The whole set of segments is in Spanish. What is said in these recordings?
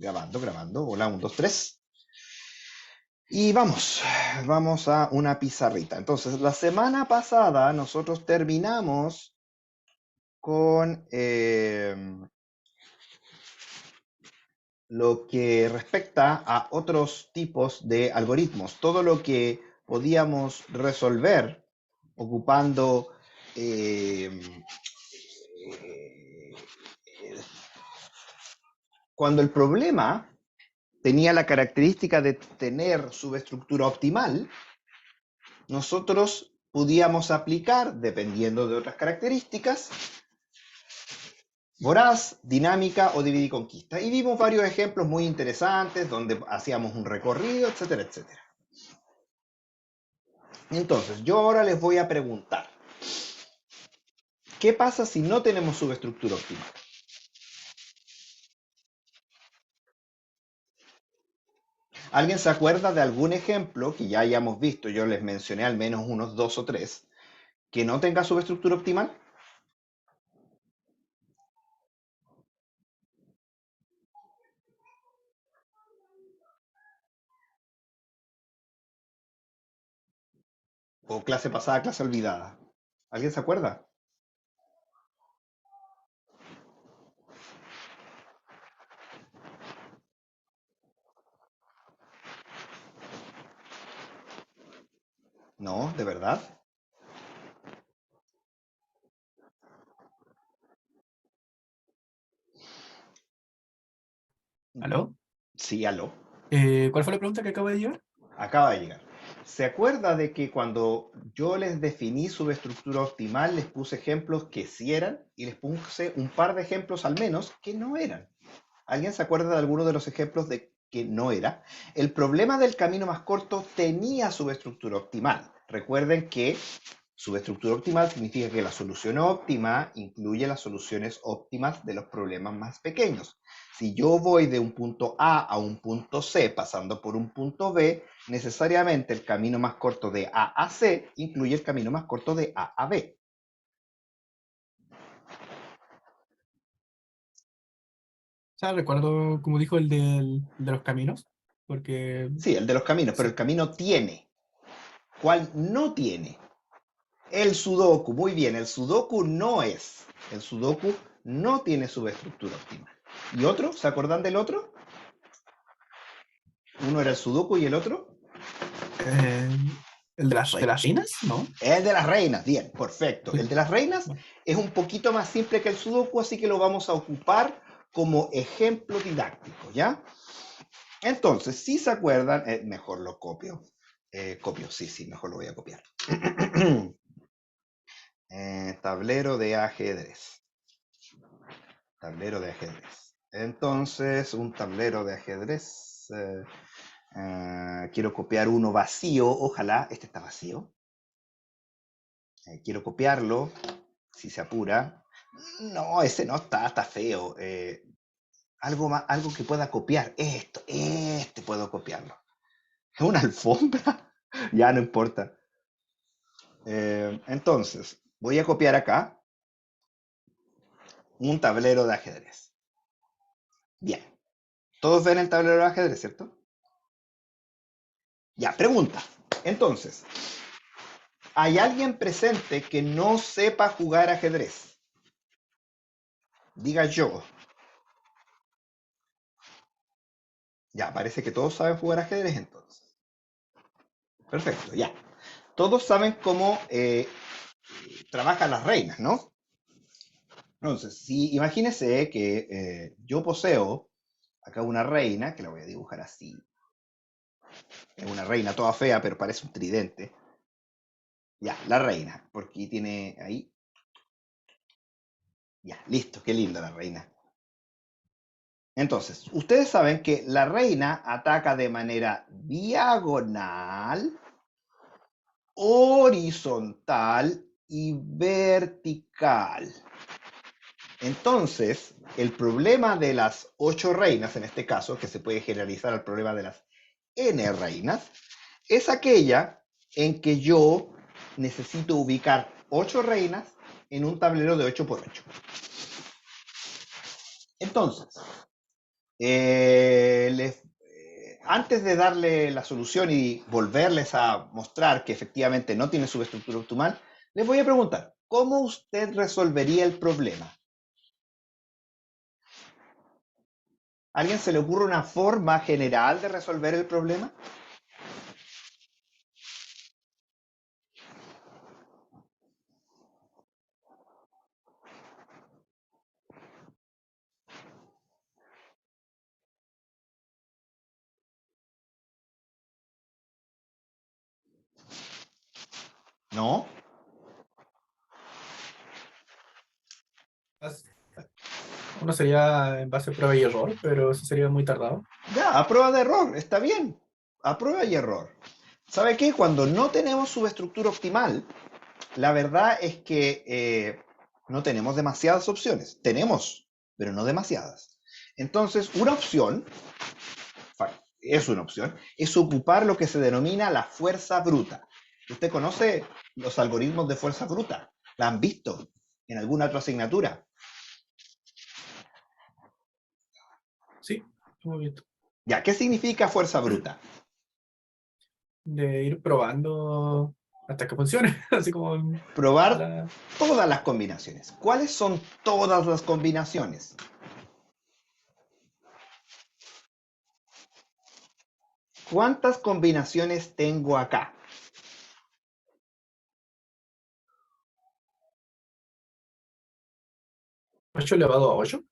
Grabando, grabando. Hola, 1, 2, 3. Y vamos a una pizarrita. Entonces, la semana pasada nosotros terminamos con lo que respecta a otros tipos de algoritmos. Todo lo que podíamos resolver ocupando eh, eh, cuando el problema tenía la característica de tener subestructura optimal, nosotros podíamos aplicar, dependiendo de otras características, voraz, dinámica o divide y conquista. Y vimos varios ejemplos muy interesantes donde hacíamos un recorrido, etcétera, etcétera. Entonces, yo ahora les voy a preguntar, ¿qué pasa si no tenemos subestructura optimal? ¿Alguien se acuerda de algún ejemplo que ya hayamos visto? Yo les mencioné al menos unos 2 o 3 que no tenga subestructura optimal. O clase pasada, clase olvidada. ¿Alguien se acuerda? No, ¿de verdad? ¿Aló? Sí, aló. ¿Cuál fue la pregunta que acabo de llevar? Acaba de llegar. ¿Se acuerda de que cuando yo les definí subestructura optimal, les puse ejemplos que sí eran y les puse un par de ejemplos al menos que no eran? ¿Alguien se acuerda de alguno de los ejemplos de que no era? El problema del camino más corto tenía subestructura optimal. Recuerden que subestructura optimal significa que la solución óptima incluye las soluciones óptimas de los problemas más pequeños. Si yo voy de un punto A a un punto C pasando por un punto B, necesariamente el camino más corto de A a C incluye el camino más corto de A a B. O sea, recuerdo, como dijo, el de los caminos, porque Sí, el de los caminos, pero el sí. camino tiene. ¿Cuál no tiene? El sudoku, muy bien, el sudoku no es. El sudoku no tiene subestructura óptima. ¿Y otro? ¿Se acuerdan del otro? Uno era el sudoku y el otro. Eh, ¿El de las reinas? ¿No? El de las reinas, bien, perfecto. El Sí. de las reinas Bueno, es un poquito más simple que el sudoku, así que lo vamos a ocupar como ejemplo didáctico, ¿ya? Entonces, si se acuerdan, mejor lo copio. Copio, sí, sí, mejor lo voy a copiar. Tablero de ajedrez. Tablero de ajedrez. Entonces, un tablero de ajedrez. Quiero copiar uno vacío, ojalá. Este está vacío. Quiero copiarlo, si se apura. No, ese no está, está feo. Algo más, algo que pueda copiar. Este puedo copiarlo. ¿Es una alfombra? Ya no importa. Entonces, voy a copiar acá un tablero de ajedrez. Bien. Todos ven el tablero de ajedrez, ¿cierto? Ya, pregunta. Entonces, ¿hay alguien presente que no sepa jugar ajedrez? Diga yo. Ya, parece que todos saben jugar ajedrez entonces. Perfecto, ya. Todos saben cómo trabajan las reinas, ¿no? Entonces, si imagínese que yo poseo acá una reina, que la voy a dibujar así. Es una reina toda fea, pero parece un tridente. Ya, la reina, porque tiene ahí. Ya, listo, qué linda la reina. Entonces, ustedes saben que la reina ataca de manera diagonal, horizontal y vertical. Entonces, el problema de las 8 reinas, en este caso, que se puede generalizar al problema de las n reinas, es aquella en que yo necesito ubicar 8 reinas en un tablero de 8 por 8. Entonces, Antes de darle la solución y volverles a mostrar que efectivamente no tiene subestructura optimal, les voy a preguntar, ¿cómo usted resolvería el problema? ¿A alguien se le ocurre una forma general de resolver el problema? ¿No? Uno sería en base a prueba y error, pero eso sería muy tardado. Ya, a prueba de error, está bien. A prueba y error. ¿Sabe qué? Cuando no tenemos subestructura optimal, la verdad es que no tenemos demasiadas opciones. Tenemos, pero no demasiadas. Entonces, una opción, es una opción, es ocupar lo que se denomina la fuerza bruta. ¿Usted conoce los algoritmos de fuerza bruta? ¿La han visto en alguna otra asignatura? Sí, hemos visto. Ya, ¿qué significa fuerza bruta? De ir probando hasta que funcione. Así como Probar la... todas las combinaciones. ¿Cuáles son todas las combinaciones? ¿Cuántas combinaciones tengo acá? 8 elevado a 8,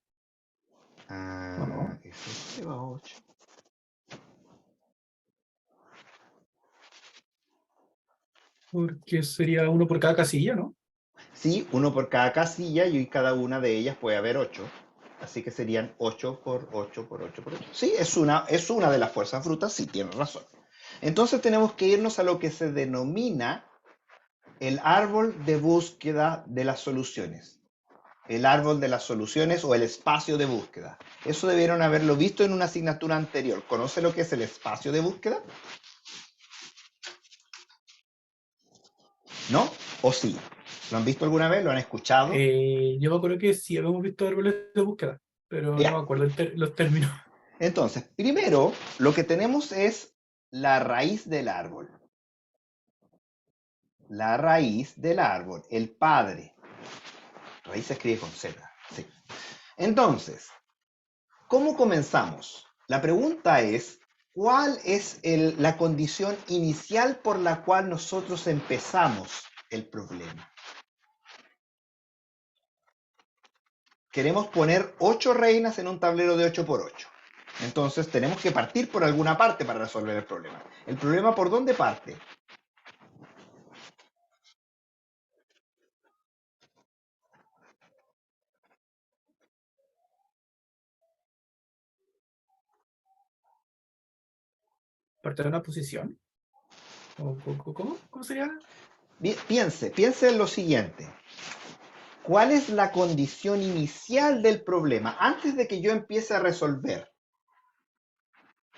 ¿o no? Eso lleva 8. Porque sería uno por cada casilla, ¿no? Sí, uno por cada casilla y cada una de ellas puede haber 8. Así que serían 8 por 8 por 8 por 8. Sí, es una de las fuerzas brutas, sí, tiene razón. Entonces tenemos que irnos a lo que se denomina el árbol de búsqueda de las soluciones. El árbol de las soluciones o el espacio de búsqueda. Eso debieron haberlo visto en una asignatura anterior. ¿Conoce lo que es el espacio de búsqueda? ¿No? ¿O sí? ¿Lo han visto alguna vez? ¿Lo han escuchado? Yo me acuerdo que sí habíamos visto árboles de búsqueda, pero no Ya. me acuerdo los términos. Entonces, primero, lo que tenemos es la raíz del árbol. La raíz del árbol, el padre. Raíz se escribe con Z. Sí. Entonces, ¿cómo comenzamos? La pregunta es, ¿cuál es la condición inicial por la cual nosotros empezamos el problema? Queremos poner 8 reinas en un tablero de 8 por 8. Entonces tenemos que partir por alguna parte para resolver el problema. ¿El problema por dónde parte? Parte de una posición. ¿Cómo sería? Piense en lo siguiente. ¿Cuál es la condición inicial del problema antes de que yo empiece a resolver?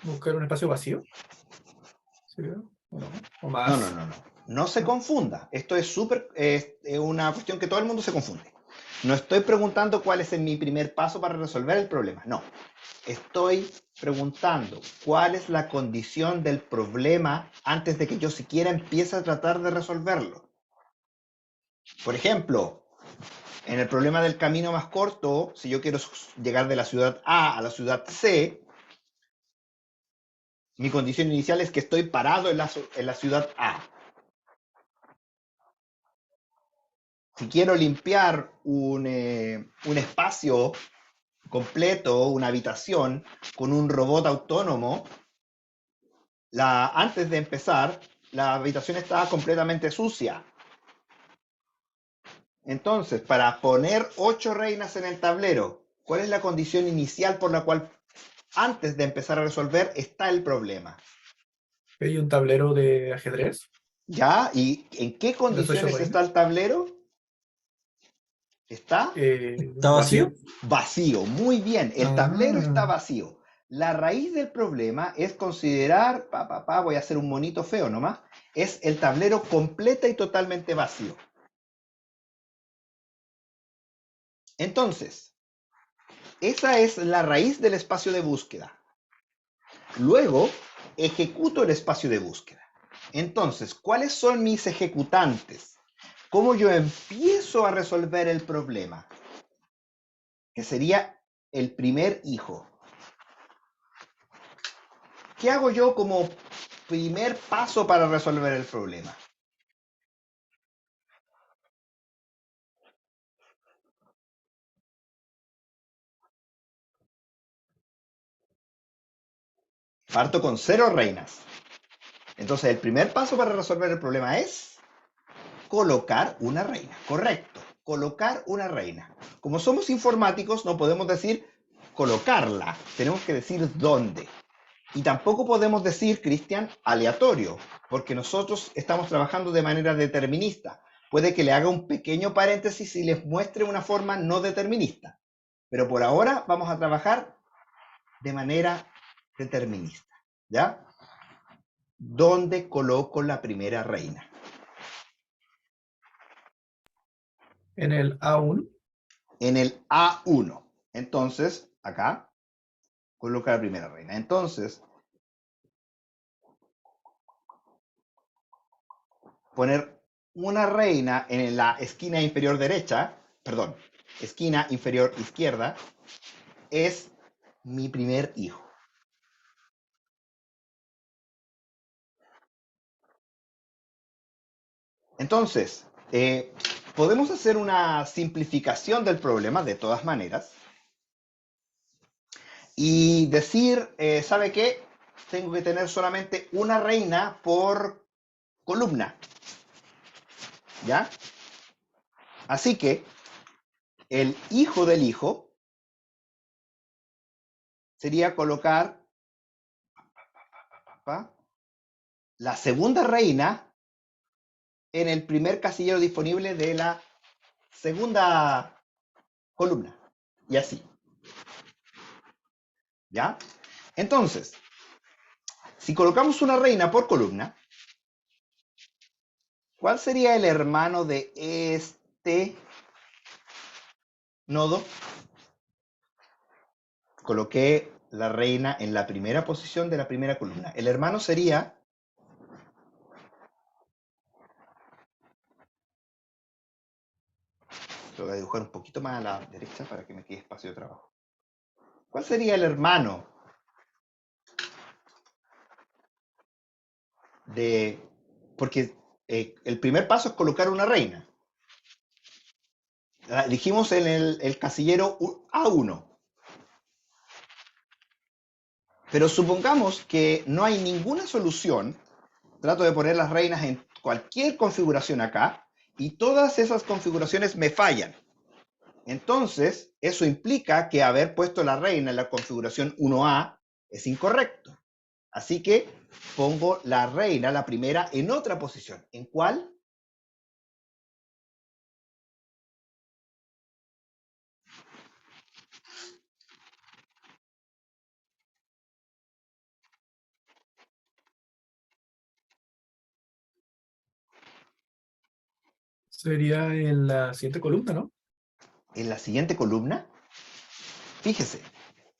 Buscar un espacio vacío. ¿Sería? ¿O no? ¿O No, no, más? no, no. No se ¿No? confunda. Esto es una cuestión que todo el mundo se confunde. No estoy preguntando cuál es mi primer paso para resolver el problema. No. Estoy preguntando cuál es la condición del problema antes de que yo siquiera empiece a tratar de resolverlo. Por ejemplo, en el problema del camino más corto, si yo quiero llegar de la ciudad A la ciudad C, mi condición inicial es que estoy parado en la ciudad A. Si quiero limpiar un espacio completo, una habitación, con un robot autónomo, antes de empezar, la habitación estaba completamente sucia. Entonces, para poner 8 reinas en el tablero, ¿cuál es la condición inicial por la cual antes de empezar a resolver está el problema? Hay un tablero de ajedrez, ¿Ya? ¿Y en qué las 8 condiciones reinas. está el tablero? Está ¿Está Vacío. vacío? vacío. Muy bien, el tablero está Ah, vacío. La raíz del problema es considerar, voy a hacer un monito feo nomás, es el tablero completa y totalmente vacío. Entonces, esa es la raíz del espacio de búsqueda. Luego, ejecuto el espacio de búsqueda. Entonces, ¿cuáles son mis ejecutantes? ¿Cómo yo empiezo a resolver el problema? Que sería el primer hijo. ¿Qué hago yo como primer paso para resolver el problema? Parto con 0 reinas. Entonces, el primer paso para resolver el problema es colocar una reina. Correcto, colocar una reina. Como somos informáticos, no podemos decir colocarla, tenemos que decir dónde. Y tampoco podemos decir, Cristian, aleatorio, porque nosotros estamos trabajando de manera determinista. Puede que le haga un pequeño paréntesis y les muestre una forma no determinista. Pero por ahora vamos a trabajar de manera determinista. ¿Ya? ¿Dónde coloco la primera reina? En el A1. En el A1. Entonces, acá, coloca la primera reina. Entonces, poner una reina en la esquina inferior derecha, perdón, esquina inferior izquierda, es mi primer hijo. Entonces, podemos hacer una simplificación del problema de todas maneras y decir, ¿sabe qué? Tengo que tener solamente una reina por columna. ¿Ya? Así que el hijo del hijo sería colocar la segunda reina en el primer casillero disponible de la segunda columna. Y así. ¿Ya? Entonces, si colocamos una reina por columna, ¿cuál sería el hermano de este nodo? Coloqué la reina en la primera posición de la primera columna. El hermano sería... Lo voy a dibujar un poquito más a la derecha para que me quede espacio de trabajo. ¿Cuál sería el hermano de... Porque el primer paso es colocar una reina. La dijimos en el casillero A1. Pero supongamos que no hay ninguna solución. Trato de poner las reinas en cualquier configuración acá y todas esas configuraciones me fallan. Entonces, eso implica que haber puesto la reina en la configuración 1A es incorrecto. Así que pongo la reina, la primera, en otra posición. ¿En cuál? Sería en la siguiente columna, ¿no? En la siguiente columna. Fíjese,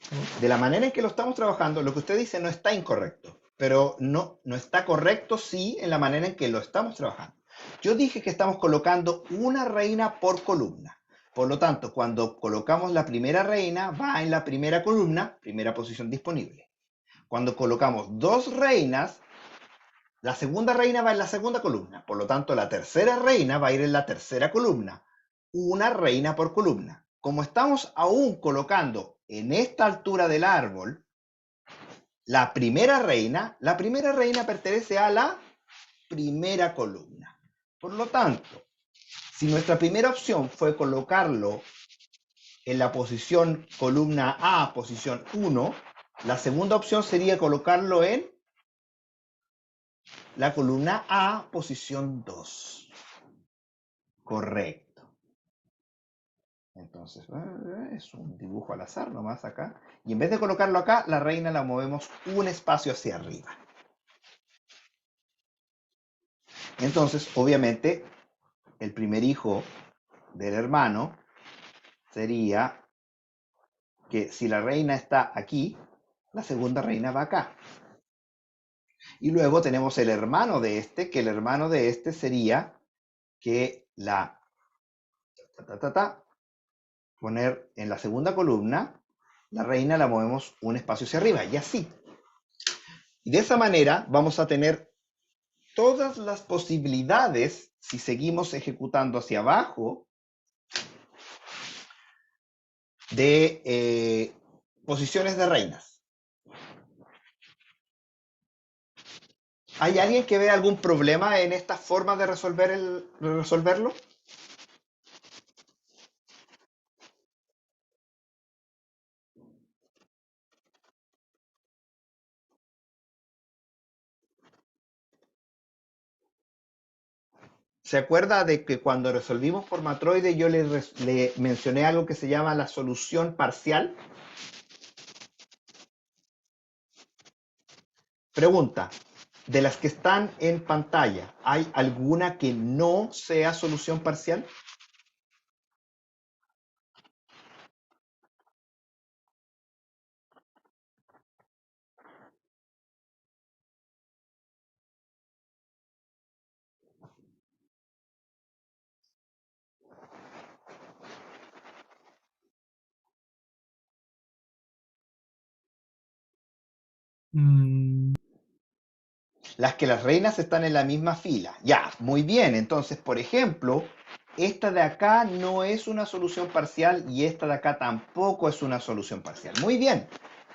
¿No? de la manera en que lo estamos trabajando, lo que usted dice no está incorrecto, pero no está correcto sí en la manera en que lo estamos trabajando. Yo dije que estamos colocando una reina por columna. Por lo tanto, cuando colocamos la primera reina, va en la primera columna, primera posición disponible. Cuando colocamos dos reinas, la segunda reina va en la segunda columna. Por lo tanto, la tercera reina va a ir en la tercera columna. Una reina por columna. Como estamos aún colocando en esta altura del árbol la primera reina pertenece a la primera columna. Por lo tanto, si nuestra primera opción fue colocarlo en la posición columna A, posición 1, la segunda opción sería colocarlo en la columna A, posición 2. Correcto. Entonces, es un dibujo al azar nomás acá. Y en vez de colocarlo acá, la reina la movemos un espacio hacia arriba. Entonces, obviamente, el primer hijo del hermano sería que si la reina está aquí, la segunda reina va acá. Y luego tenemos el hermano de este, que el hermano de este sería que poner en la segunda columna, la reina la movemos un espacio hacia arriba, y así. Y de esa manera vamos a tener todas las posibilidades, si seguimos ejecutando hacia abajo, de posiciones de reinas. ¿Hay alguien que vea algún problema en esta forma de resolverlo? ¿Se acuerda de que cuando resolvimos por matroide yo le mencioné algo que se llama la solución parcial? Pregunta, de las que están en pantalla, ¿hay alguna que no sea solución parcial? Mm, Las que las reinas están en la misma fila. Ya, muy bien. Entonces, por ejemplo, esta de acá no es una solución parcial y esta de acá tampoco es una solución parcial. Muy bien.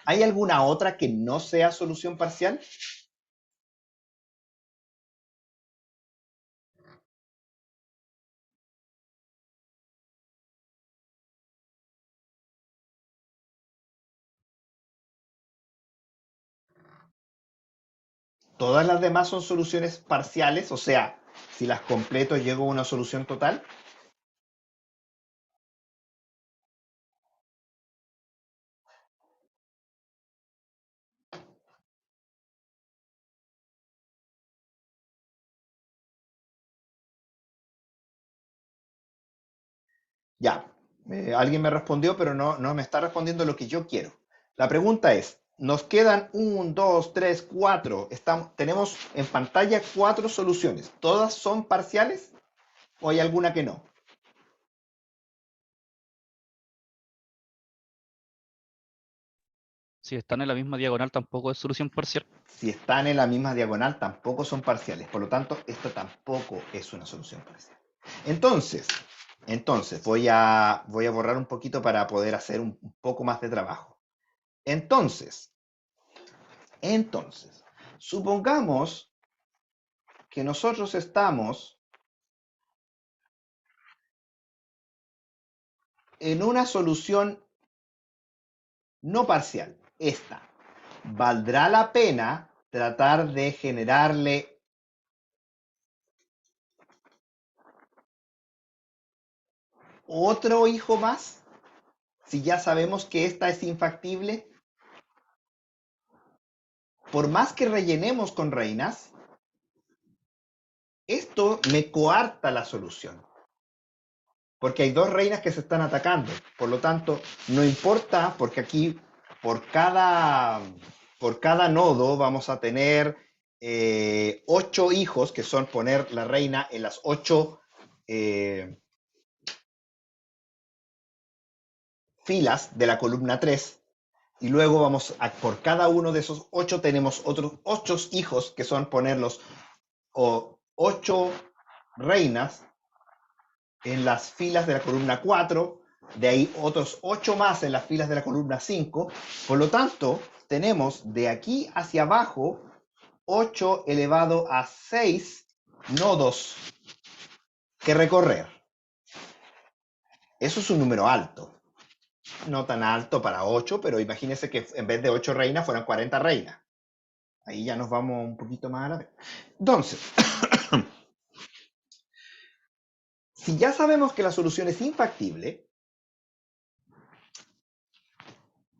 ¿Hay alguna otra que no sea solución parcial? ¿Todas las demás son soluciones parciales? O sea, si las completo llego a una solución total. Ya, alguien me respondió, pero no me está respondiendo lo que yo quiero. La pregunta es, nos quedan 1, 2, 3, 4. Tenemos en pantalla 4 soluciones. ¿Todas son parciales o hay alguna que no? Si están en la misma diagonal, tampoco es solución parcial. Si están en la misma diagonal, tampoco son parciales. Por lo tanto, esta tampoco es una solución parcial. Entonces, voy a borrar un poquito para poder hacer un poco más de trabajo. Entonces, supongamos que nosotros estamos en una solución no parcial, esta. ¿Valdrá la pena tratar de generarle otro hijo más? Si ya sabemos que esta es infactible, por más que rellenemos con reinas, esto me coarta la solución. Porque hay dos reinas que se están atacando. Por lo tanto, no importa, porque aquí por cada nodo vamos a tener 8 hijos, que son poner la reina en las 8 filas de la columna 3. Y luego por cada uno de esos 8 tenemos otros 8 hijos, que son poner los 8 reinas en las filas de la columna 4, de ahí otros 8 más en las filas de la columna 5. Por lo tanto, tenemos de aquí hacia abajo 8 elevado a 6 nodos que recorrer. Eso es un número alto. No tan alto para 8, pero imagínense que en vez de 8 reinas fueran 40 reinas. Ahí ya nos vamos un poquito más a la vez. Entonces, si ya sabemos que la solución es infactible,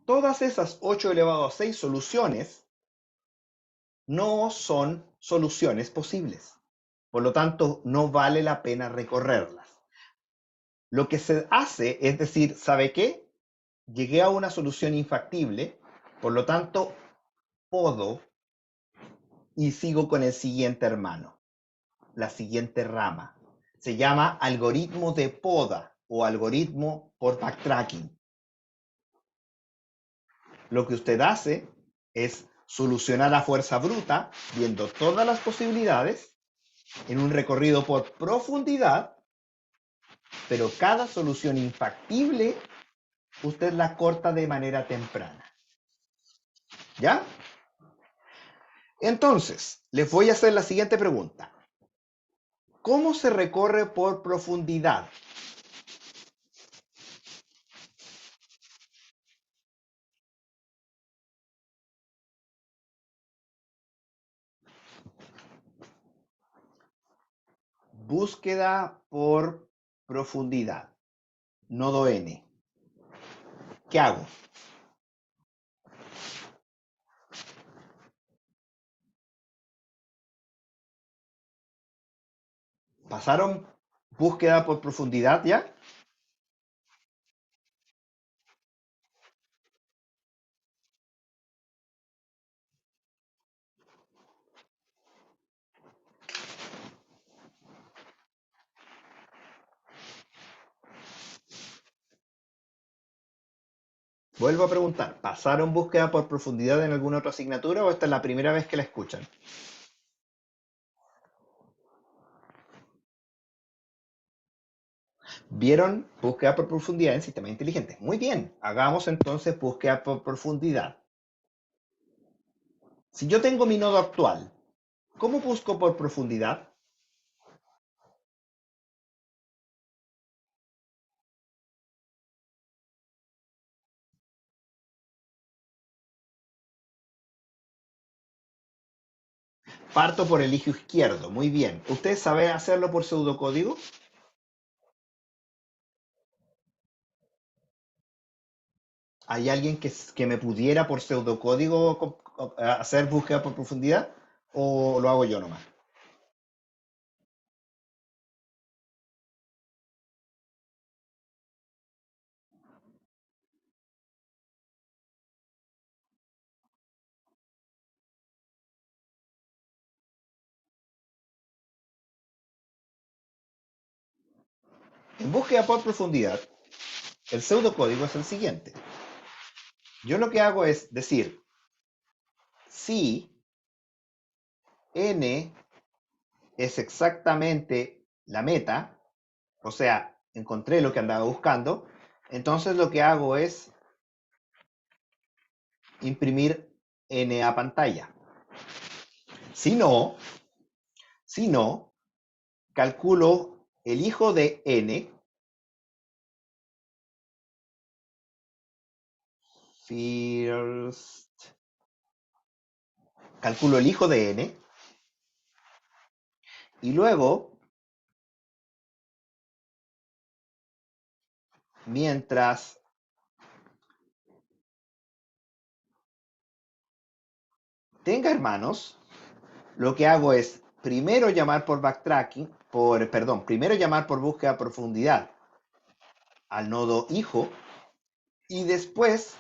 todas esas 8 elevado a 6 soluciones no son soluciones posibles. Por lo tanto, no vale la pena recorrerlas. Lo que se hace es decir, ¿sabe qué? llegué a una solución infactible, por lo tanto, podo y sigo con el siguiente hermano, la siguiente rama. Se llama algoritmo de poda o algoritmo por backtracking. Lo que usted hace es solucionar a fuerza bruta, viendo todas las posibilidades, en un recorrido por profundidad, pero cada solución infactible, usted la corta de manera temprana. ¿Ya? Entonces, les voy a hacer la siguiente pregunta. ¿Cómo se recorre por profundidad? Búsqueda por profundidad. Nodo N. ¿Qué hago? ¿Pasaron búsqueda por profundidad ya? Vuelvo a preguntar, ¿pasaron búsqueda por profundidad en alguna otra asignatura o esta es la primera vez que la escuchan? ¿Vieron búsqueda por profundidad en sistemas inteligentes? Muy bien, hagamos entonces búsqueda por profundidad. Si yo tengo mi nodo actual, ¿cómo busco por profundidad? Parto por el eje izquierdo, muy bien. ¿Usted sabe hacerlo por pseudocódigo? ¿Hay alguien que me pudiera por pseudocódigo hacer búsqueda por profundidad? ¿O lo hago yo nomás? En búsqueda por profundidad, el pseudocódigo es el siguiente. Yo lo que hago es decir, si n es exactamente la meta, o sea, encontré lo que andaba buscando, entonces lo que hago es imprimir n a pantalla. Si no, calculo el hijo de n, calculo el hijo de n, y luego, mientras tenga hermanos, lo que hago es primero llamar por backtracking, primero llamar por búsqueda a profundidad al nodo hijo y después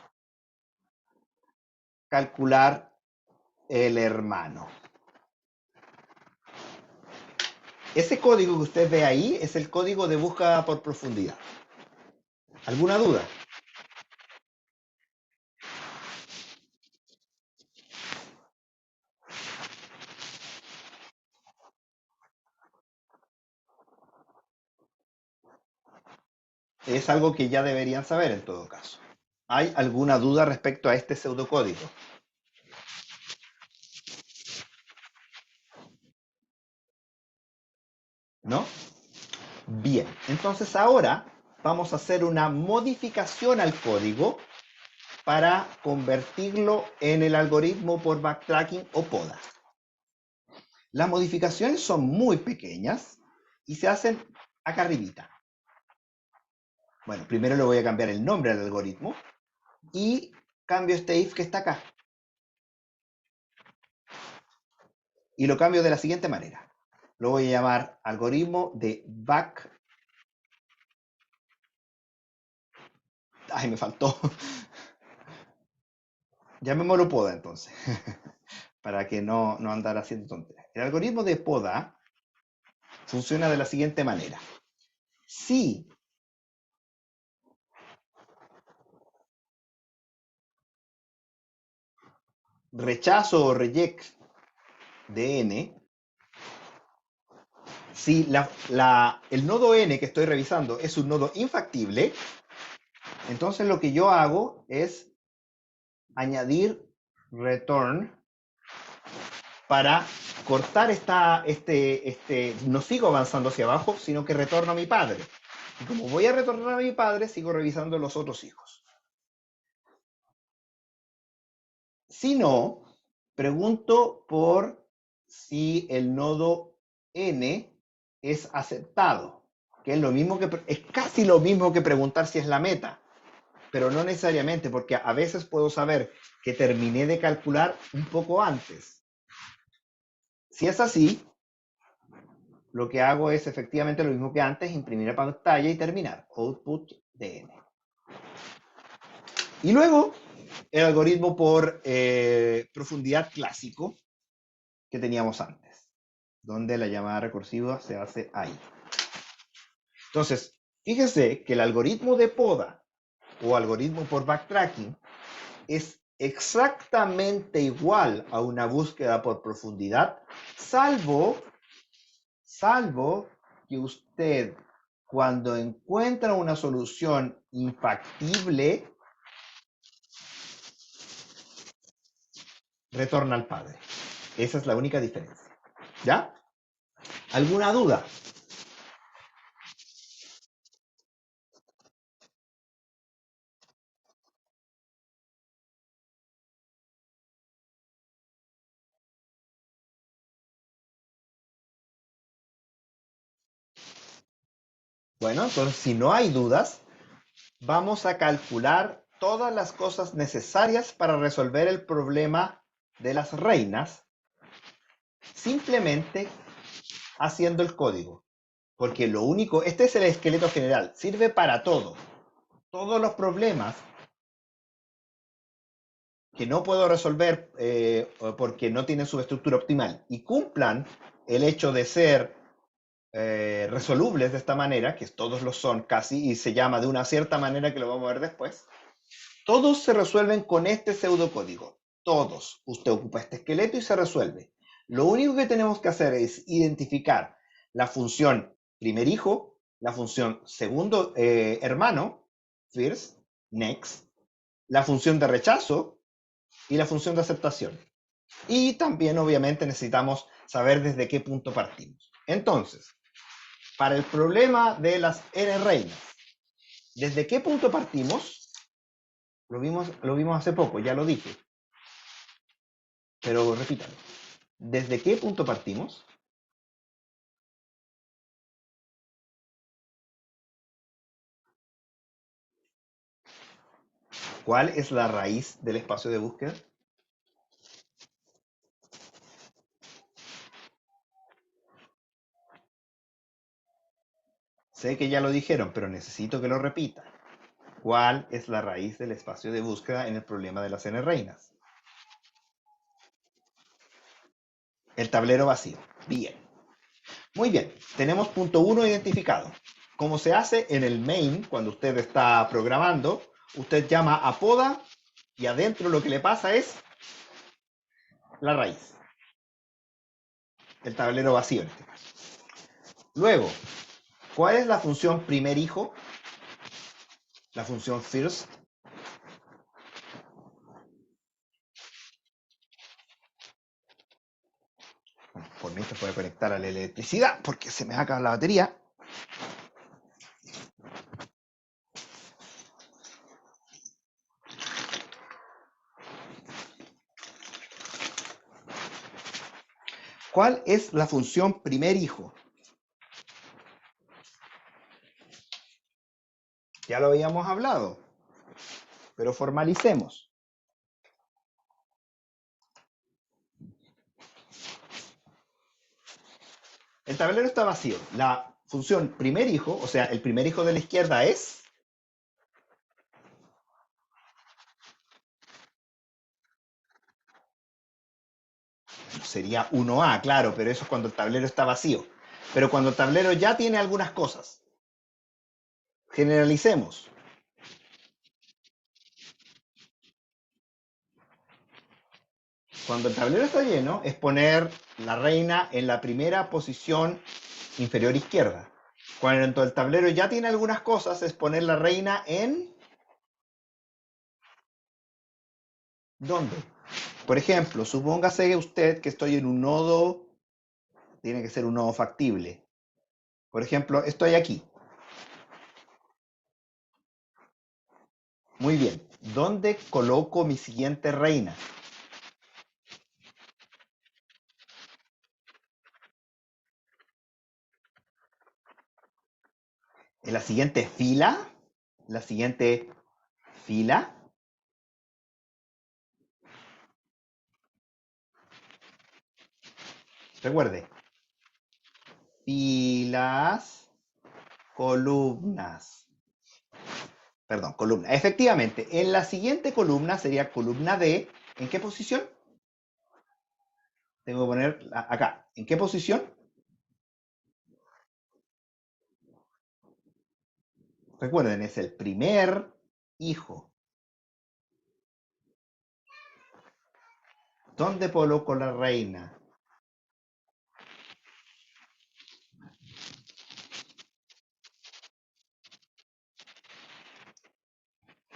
calcular el hermano. Ese código que usted ve ahí es el código de búsqueda por profundidad. ¿Alguna duda? Es algo que ya deberían saber en todo caso. ¿Hay alguna duda respecto a este pseudocódigo? ¿No? Bien, entonces ahora vamos a hacer una modificación al código para convertirlo en el algoritmo por backtracking o poda. Las modificaciones son muy pequeñas y se hacen acá arribita. Bueno, primero le voy a cambiar el nombre al algoritmo y cambio este if que está acá. Y lo cambio de la siguiente manera. Lo voy a llamar algoritmo de backtracking. Ay, me faltó. Llamémoslo poda entonces, para que no andar haciendo tonterías. El algoritmo de poda funciona de la siguiente manera. Si rechazo o reject de n, si el nodo n que estoy revisando es un nodo infactible, entonces lo que yo hago es añadir return para cortar no sigo avanzando hacia abajo, sino que retorno a mi padre. Y como voy a retornar a mi padre, sigo revisando los otros hijos. Si no, pregunto por si el nodo n es aceptado, que es casi lo mismo que preguntar si es la meta, pero no necesariamente, porque a veces puedo saber que terminé de calcular un poco antes. Si es así, lo que hago es efectivamente lo mismo que antes, imprimir a pantalla y terminar. Output de n. Y luego, el algoritmo por profundidad clásico que teníamos antes, donde la llamada recursiva se hace ahí. Entonces, fíjese que el algoritmo de poda o algoritmo por backtracking es exactamente igual a una búsqueda por profundidad, salvo que usted, cuando encuentra una solución infactible, retorna al padre. Esa es la única diferencia. ¿Ya? ¿Alguna duda? Bueno, entonces si no hay dudas, vamos a calcular todas las cosas necesarias para resolver el problema de las reinas, simplemente haciendo el código. Porque este es el esqueleto general, sirve para todo. Todos los problemas que no puedo resolver porque no tienen su estructura optimal y cumplan el hecho de ser resolubles de esta manera, que todos lo son casi, y se llama de una cierta manera que lo vamos a ver después, todos se resuelven con este pseudocódigo. Todos. Usted ocupa este esqueleto y se resuelve. Lo único que tenemos que hacer es identificar la función primer hijo, la función segundo hermano, first, next, la función de rechazo y la función de aceptación. Y también, obviamente, necesitamos saber desde qué punto partimos. Entonces, para el problema de las n reinas, ¿desde qué punto partimos? Lo vimos hace poco, ya lo dije. Pero repítalo. ¿Desde qué punto partimos? ¿Cuál es la raíz del espacio de búsqueda? Sé que ya lo dijeron, pero necesito que lo repita. ¿Cuál es la raíz del espacio de búsqueda en el problema de las n reinas? El tablero vacío. Bien. Muy bien. Tenemos punto 1 identificado. Como se hace en el main, cuando usted está programando, usted llama a poda y adentro lo que le pasa es la raíz. El tablero vacío en este caso. Luego, ¿cuál es la función primer hijo? La función first. Bueno, por mí se puede conectar a la electricidad porque se me acaba la batería. ¿Cuál es la función primer hijo? Ya lo habíamos hablado, pero formalicemos. El tablero está vacío. La función primer hijo, o sea, el primer hijo de la izquierda es sería 1A, claro, pero eso es cuando el tablero está vacío. Pero cuando el tablero ya tiene algunas cosas. Generalicemos. Cuando el tablero está lleno, es poner la reina en la primera posición inferior izquierda. Cuando el tablero ya tiene algunas cosas, es poner la reina en... ¿Dónde? Por ejemplo, supóngase usted que estoy en un nodo, tiene que ser un nodo factible. Por ejemplo, estoy aquí. Muy bien. ¿Dónde coloco mi siguiente reina? ¿En la siguiente fila? ¿La siguiente fila? Recuerde. Filas, columnas. Perdón, columna. Efectivamente, en la siguiente columna sería columna D. ¿En qué posición? Tengo que poner acá. ¿En qué posición? Recuerden, es el primer hijo. ¿Dónde coloco la reina?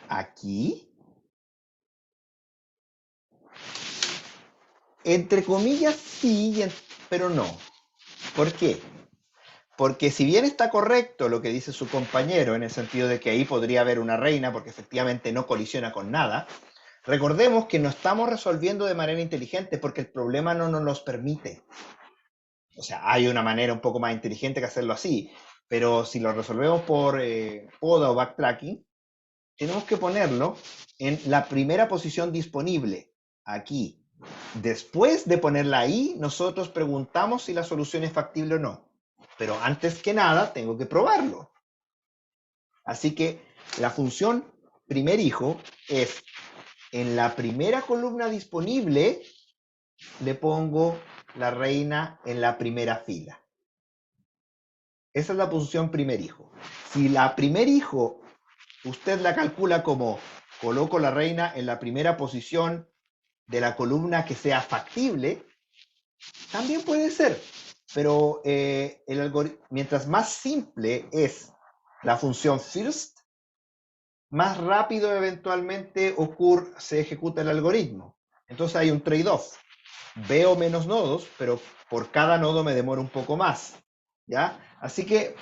¿Aquí? Entre comillas sí, pero no. ¿Por qué? Porque si bien está correcto lo que dice su compañero, en el sentido de que ahí podría haber una reina, porque efectivamente no colisiona con nada, recordemos que no estamos resolviendo de manera inteligente porque el problema no nos los permite. O sea, hay una manera un poco más inteligente que hacerlo así, pero si lo resolvemos por poda o backtracking, tenemos que ponerlo en la primera posición disponible, aquí. Después de ponerla ahí, nosotros preguntamos si la solución es factible o no. Pero antes que nada, tengo que probarlo. Así que la función primer hijo es en la primera columna disponible, le pongo la reina en la primera fila. Esa es la función primer hijo. Si la primer hijo usted la calcula como coloco la reina en la primera posición de la columna que sea factible, también puede ser. Pero el algoritmo, mientras más simple es la función first, más rápido eventualmente se ejecuta el algoritmo. Entonces hay un trade-off. Veo menos nodos, pero por cada nodo me demora un poco más. ¿Ya? Así que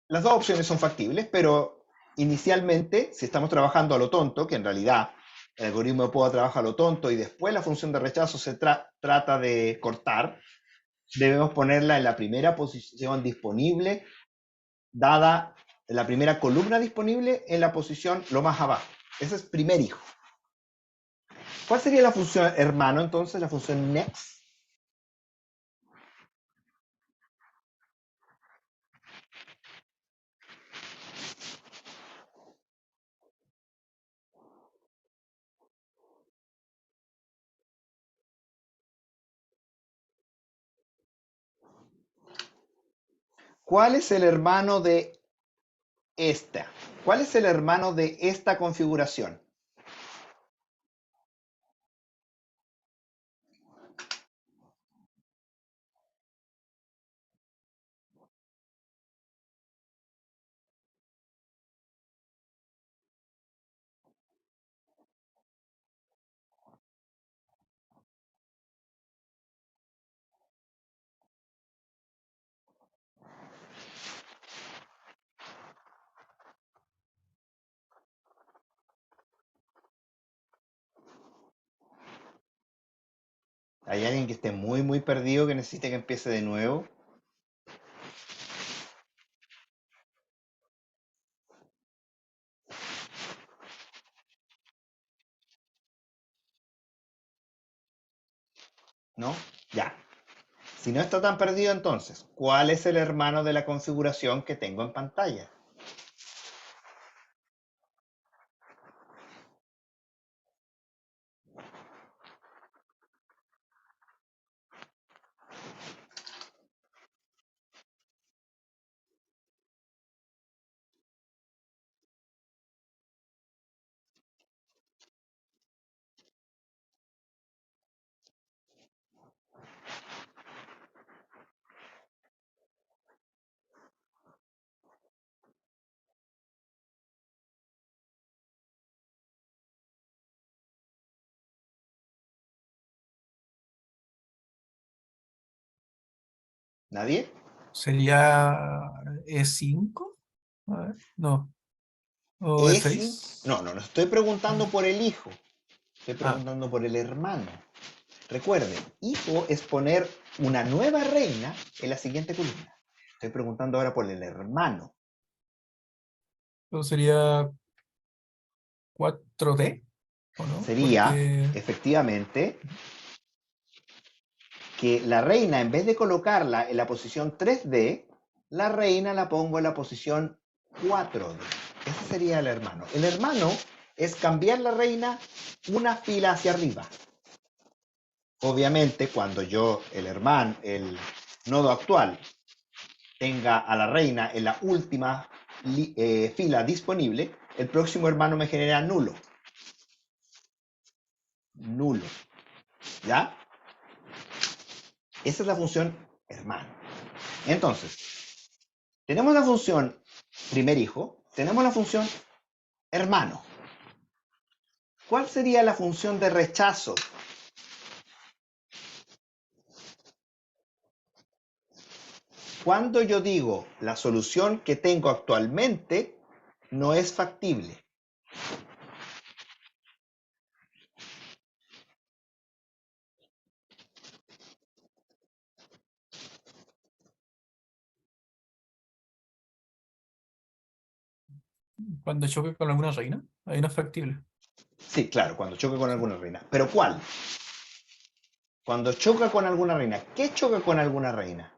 las dos opciones son factibles, pero inicialmente, si estamos trabajando a lo tonto, que en realidad el algoritmo puede trabajar a lo tonto y después la función de rechazo se trata de cortar, debemos ponerla en la primera posición disponible, dada la primera columna disponible en la posición lo más abajo. Ese es primer hijo. ¿Cuál sería la función hermano entonces, la función next? ¿Cuál es el hermano de esta? ¿Cuál es el hermano de esta configuración? ¿Hay alguien que esté muy, muy perdido que necesite que empiece de nuevo? ¿No? Ya. Si no está tan perdido, entonces, ¿cuál es el hermano de la configuración que tengo en pantalla? ¿Nadie? Sería E5. A ver, no. O E5. E6. No estoy preguntando por el hijo. Estoy Ah, preguntando por el hermano. Recuerden, hijo es poner una nueva reina en la siguiente columna. Estoy preguntando ahora por el hermano. entonces sería 4D, ¿o no? Sería, Porque efectivamente, que la reina, en vez de colocarla en la posición 3D, la reina la pongo en la posición 4D. Ese sería el hermano. El hermano es cambiar la reina una fila hacia arriba. Obviamente, cuando yo, el hermano, el nodo actual, tenga a la reina en la última fila disponible, el próximo hermano me genera nulo. Nulo. ¿Ya? Esa es la función hermano. Entonces, tenemos la función primer hijo, tenemos la función hermano. ¿Cuál sería la función de rechazo? Cuando yo digo la solución que tengo actualmente no es factible. cuando choque con alguna reina, ahí no es factible. Sí, claro, cuando choca con alguna reina. ¿Pero cuál? Cuando choca con alguna reina. ¿Qué choca con alguna reina?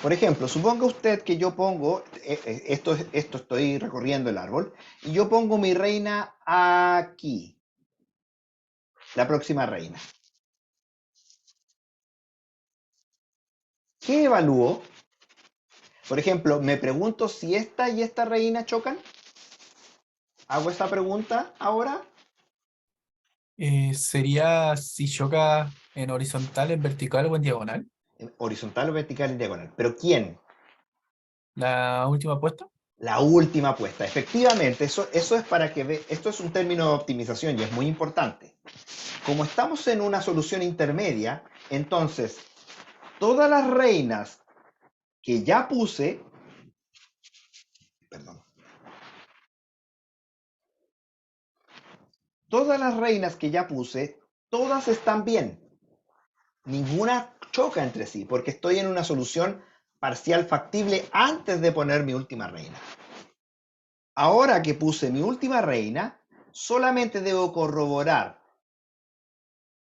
Por ejemplo, suponga usted que yo pongo, esto estoy recorriendo el árbol, y yo pongo mi reina aquí, la próxima reina. ¿Qué evalúo? Por ejemplo, me pregunto si esta y esta reina chocan. Hago esta pregunta ahora. Sería si choca en horizontal, en vertical o en diagonal. Horizontal, vertical y diagonal. ¿Pero quién? La última apuesta. La última apuesta. Efectivamente, eso es para que ve. Esto es un término de optimización y es muy importante. Como estamos en una solución intermedia, entonces todas las reinas que ya puse, perdón, todas las reinas que ya puse, todas están bien. Ninguna choca entre sí, porque estoy en una solución parcial factible antes de poner mi última reina. Ahora que puse mi última reina, solamente debo corroborar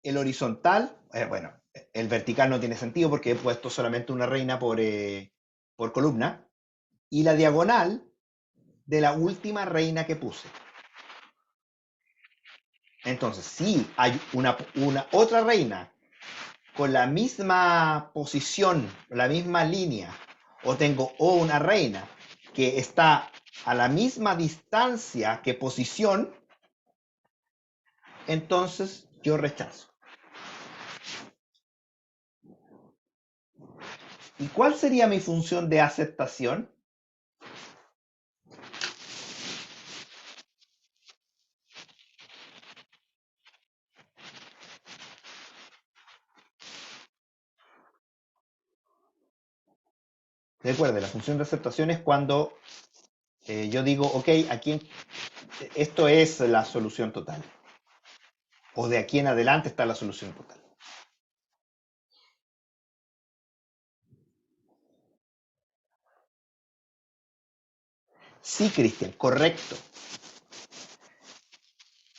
el horizontal. Bueno, el vertical no tiene sentido porque he puesto solamente una reina por columna. Y la diagonal de la última reina que puse. Entonces, si hay una otra reina con la misma posición, la misma línea, o una reina que está a la misma distancia que posición, entonces yo rechazo. ¿Y cuál sería mi función de aceptación? Recuerde, la función de aceptación es cuando yo digo, ok, aquí esto es la solución total. O de aquí en adelante está la solución total. Sí, Cristian, correcto.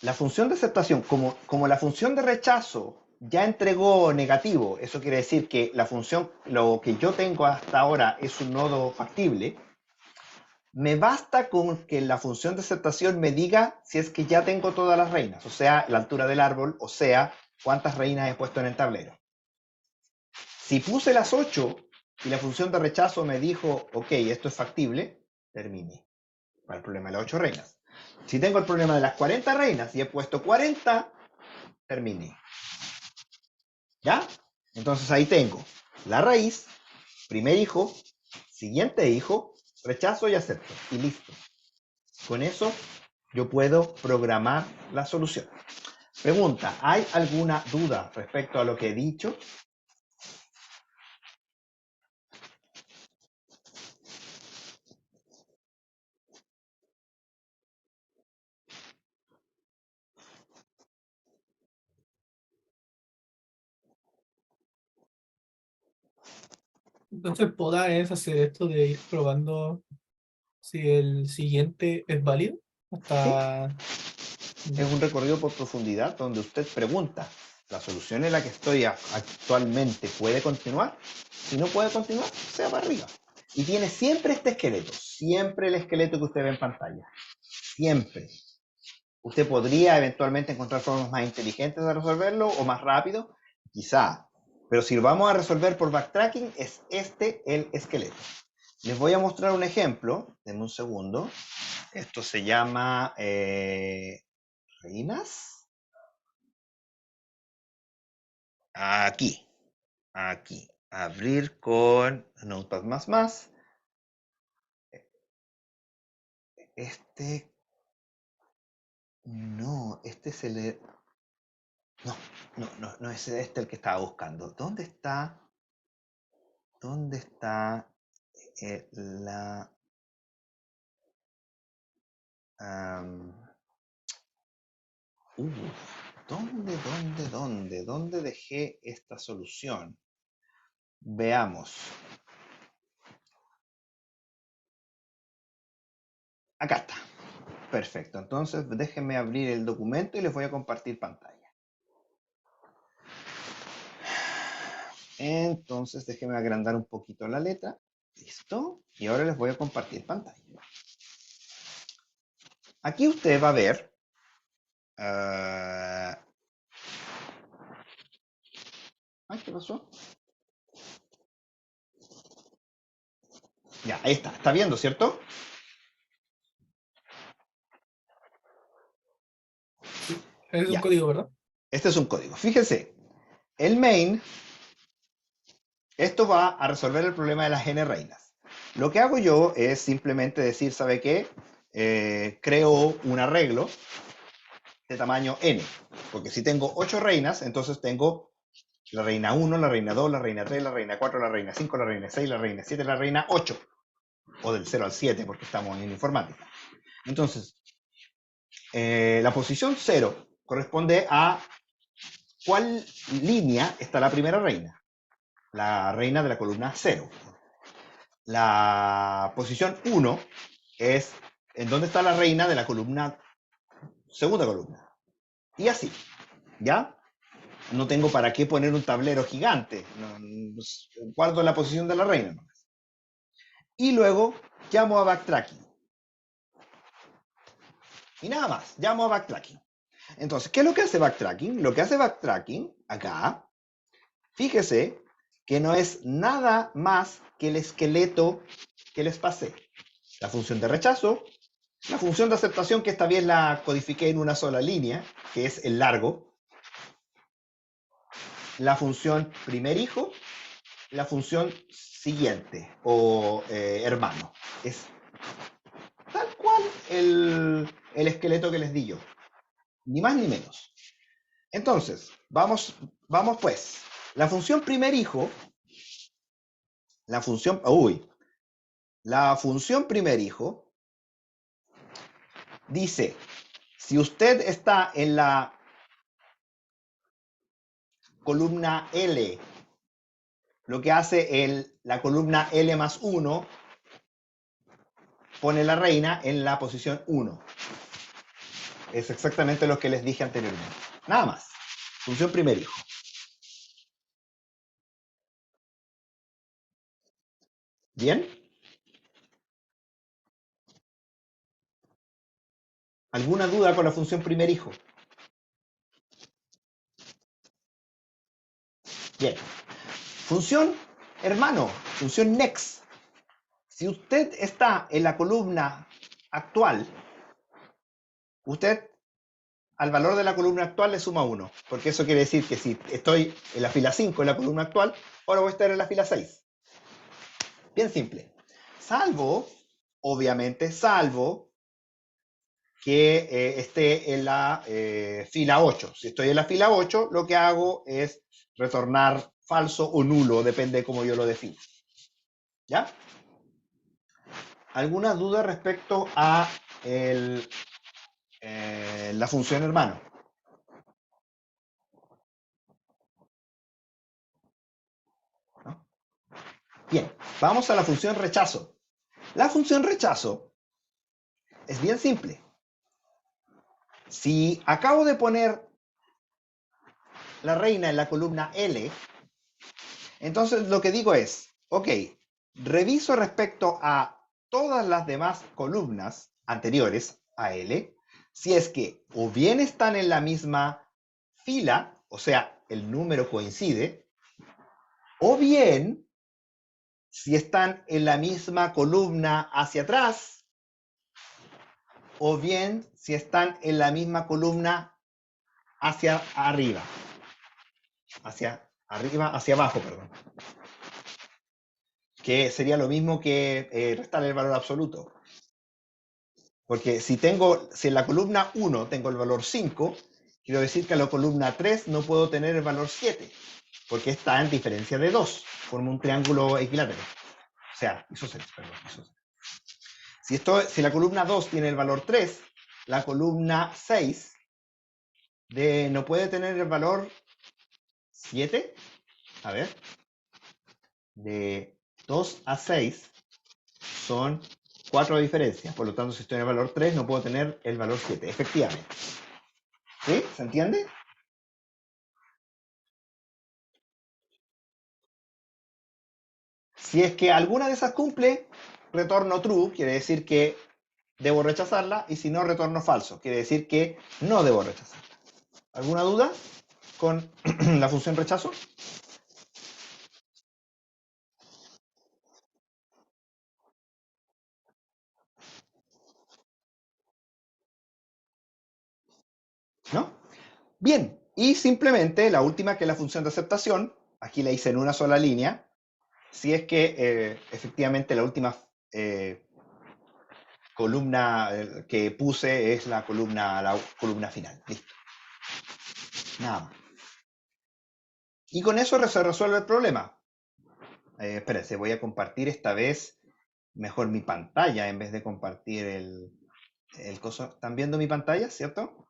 La función de aceptación, como la función de rechazo ya entregó negativo, eso quiere decir que la función, lo que yo tengo hasta ahora es un nodo factible, me basta con que la función de aceptación me diga si es que ya tengo todas las reinas, o sea, la altura del árbol, o sea, cuántas reinas he puesto en el tablero. Si puse las 8 y la función de rechazo me dijo, ok, esto es factible, termine. Para el problema de las 8 reinas. Si tengo el problema de las 40 reinas y he puesto 40, terminé. ¿Ya? Entonces ahí tengo la raíz, primer hijo, siguiente hijo, rechazo y acepto. Y listo. Con eso yo puedo programar la solución. Pregunta, ¿hay alguna duda respecto a lo que he dicho? Entonces, poda es hacer esto de ir probando si el siguiente es válido Sí, hasta... es Ya. un recorrido por profundidad donde usted pregunta, ¿la solución en la que estoy actualmente puede continuar? Si no puede continuar, se va para arriba. Y tiene siempre este esqueleto, siempre el esqueleto que usted ve en pantalla. Siempre. Usted podría eventualmente encontrar formas más inteligentes de resolverlo o más rápido, quizá. Pero si lo vamos a resolver por backtracking, es este el esqueleto. Les voy a mostrar un ejemplo. Denme un segundo. Esto se llama reinas. Aquí. Aquí. Abrir con Notepad++. Este. No, este es el. No, no es este el que estaba buscando. ¿Dónde está? ¿Dónde está la... am, ¿Dónde dejé esta solución? Veamos. Acá está. Perfecto. Entonces déjenme abrir el documento y les voy a compartir pantalla. Entonces déjenme agrandar un poquito la letra. Listo. Y ahora les voy a compartir pantalla. Aquí usted va a ver... ay, ¿qué pasó? Ya, ahí está. ¿Está viendo, cierto? Sí, es un Ya. código, ¿verdad? Este es un código. Fíjense. El main, esto va a resolver el problema de las n reinas. Lo que hago yo es simplemente decir, ¿sabe qué? Creo un arreglo de tamaño n. Porque si tengo 8 reinas, entonces tengo la reina 1, la reina 2, la reina 3, la reina 4, la reina 5, la reina 6, la reina 7, la reina 8. O del 0 al 7, porque estamos en informática. Entonces, la posición 0 corresponde a cuál línea está la primera reina. La reina de la columna 0. La posición 1 es en dónde está la reina de la segunda columna. Y así, ¿ya? No tengo para qué poner un tablero gigante. Guardo la posición de la reina nomás. Y luego llamo a backtracking. Y nada más, llamo a backtracking. Entonces, ¿qué es lo que hace backtracking? Lo que hace backtracking acá, fíjese que no es nada más que el esqueleto que les pasé. La función de rechazo, la función de aceptación, que esta vez la codifiqué en una sola línea, que es el largo. La función primer hijo, la función siguiente o hermano. Es tal cual el esqueleto que les di yo. Ni más ni menos. Entonces, vamos pues. La función primer hijo, la función primer hijo dice, si usted está en la columna L, lo que hace la columna L más 1, pone la reina en la posición 1. Es exactamente lo que les dije anteriormente. Nada más. Función primer hijo. ¿Bien? ¿Alguna duda con la función primer hijo? Bien. Función hermano, función next. Si usted está en la columna actual, usted al valor de la columna actual le suma 1, porque eso quiere decir que si estoy en la fila 5 en la columna actual, ahora voy a estar en la fila 6. Bien simple. Obviamente, salvo que esté en la fila 8. Si estoy en la fila 8, lo que hago es retornar falso o nulo, depende de cómo yo lo defino. ¿Ya? ¿Alguna duda respecto a la función hermano? ¿No? Bien, vamos a la función rechazo. La función rechazo es bien simple. Si acabo de poner la reina en la columna L, entonces lo que digo es, ok, reviso respecto a todas las demás columnas anteriores a L, si es que o bien están en la misma fila, o sea, el número coincide, o bien si están en la misma columna hacia atrás, o bien si están en la misma columna hacia arriba. Hacia arriba, hacia abajo, perdón. Que sería lo mismo que restar el valor absoluto. Porque si en la columna 1 tengo el valor 5, quiero decir que en la columna 3 no puedo tener el valor 7, porque está en diferencia de 2, forma un triángulo equilátero. O sea, isósceles, perdón, isósceles. Si la columna 2 tiene el valor 3, la columna 6 no puede tener el valor 7. A ver. De 2 a 6 son 4 diferencias. Por lo tanto, si estoy en el valor 3, no puedo tener el valor 7, efectivamente. ¿Sí? ¿Se entiende? Si es que alguna de esas cumple, retorno true, quiere decir que debo rechazarla, y si no, retorno falso, quiere decir que no debo rechazarla. ¿Alguna duda con la función rechazo? ¿No? Bien, y simplemente la última, que es la función de aceptación, aquí la hice en una sola línea, si es que efectivamente la última columna que puse es la columna final. Listo. Nada más. Y con eso se resuelve el problema. Espérense, voy a compartir esta vez mejor mi pantalla en vez de compartir el coso. ¿Están viendo mi pantalla, cierto?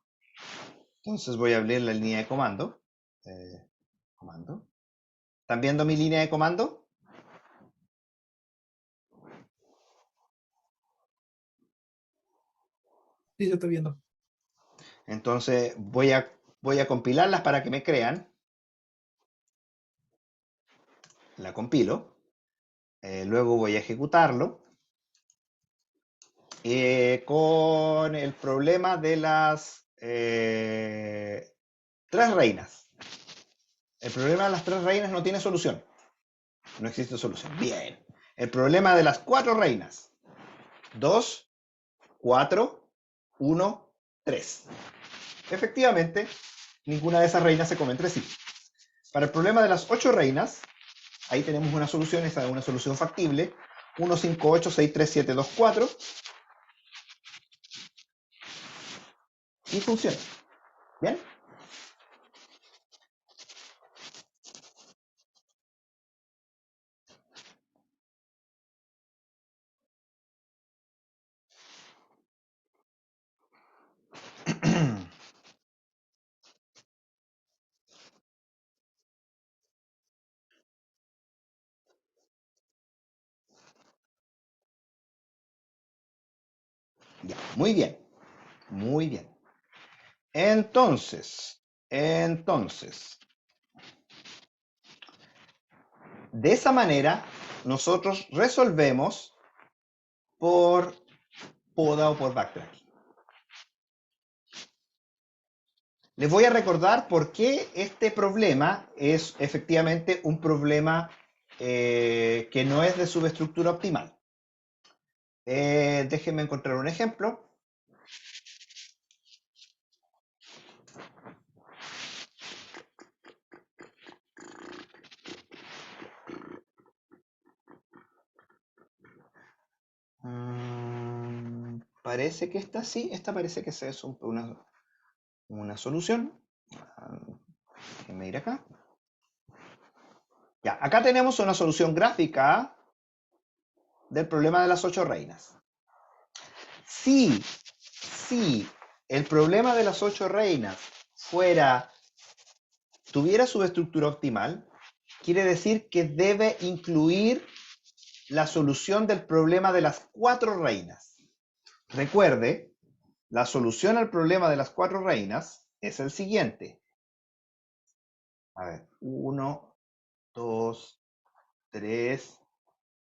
Entonces voy a abrir la línea de comando. Comando. ¿Están viendo mi línea de comando? Sí, yo estoy viendo. Entonces voy a compilarlas para que me crean. La compilo. Luego voy a ejecutarlo. Con el problema de las 3 reinas. El problema de las 3 reinas no tiene solución. No existe solución. Bien. El problema de las 4 reinas. 2, 4, 1, 3. Efectivamente, ninguna de esas reinas se come entre sí. Para el problema de las 8 reinas, ahí tenemos una solución, esa es una solución factible. 1, 5, 8, 6, 3, 7, 2, 4. Y funciona. ¿Bien? Ya, muy bien. Muy bien. Entonces, de esa manera, nosotros resolvemos por poda o por backtracking. Les voy a recordar por qué este problema es efectivamente un problema que no es de subestructura optimal. Déjenme encontrar un ejemplo. Parece que esta sí, esta parece que es una solución. Déjenme ir acá. Ya, acá tenemos una solución gráfica del problema de las 8 reinas. Si el problema de las 8 reinas tuviera subestructura optimal, quiere decir que debe incluir la solución del problema de las 4 reinas. Recuerde, la solución al problema de las 4 reinas es el siguiente. A ver, 1, 2, 3,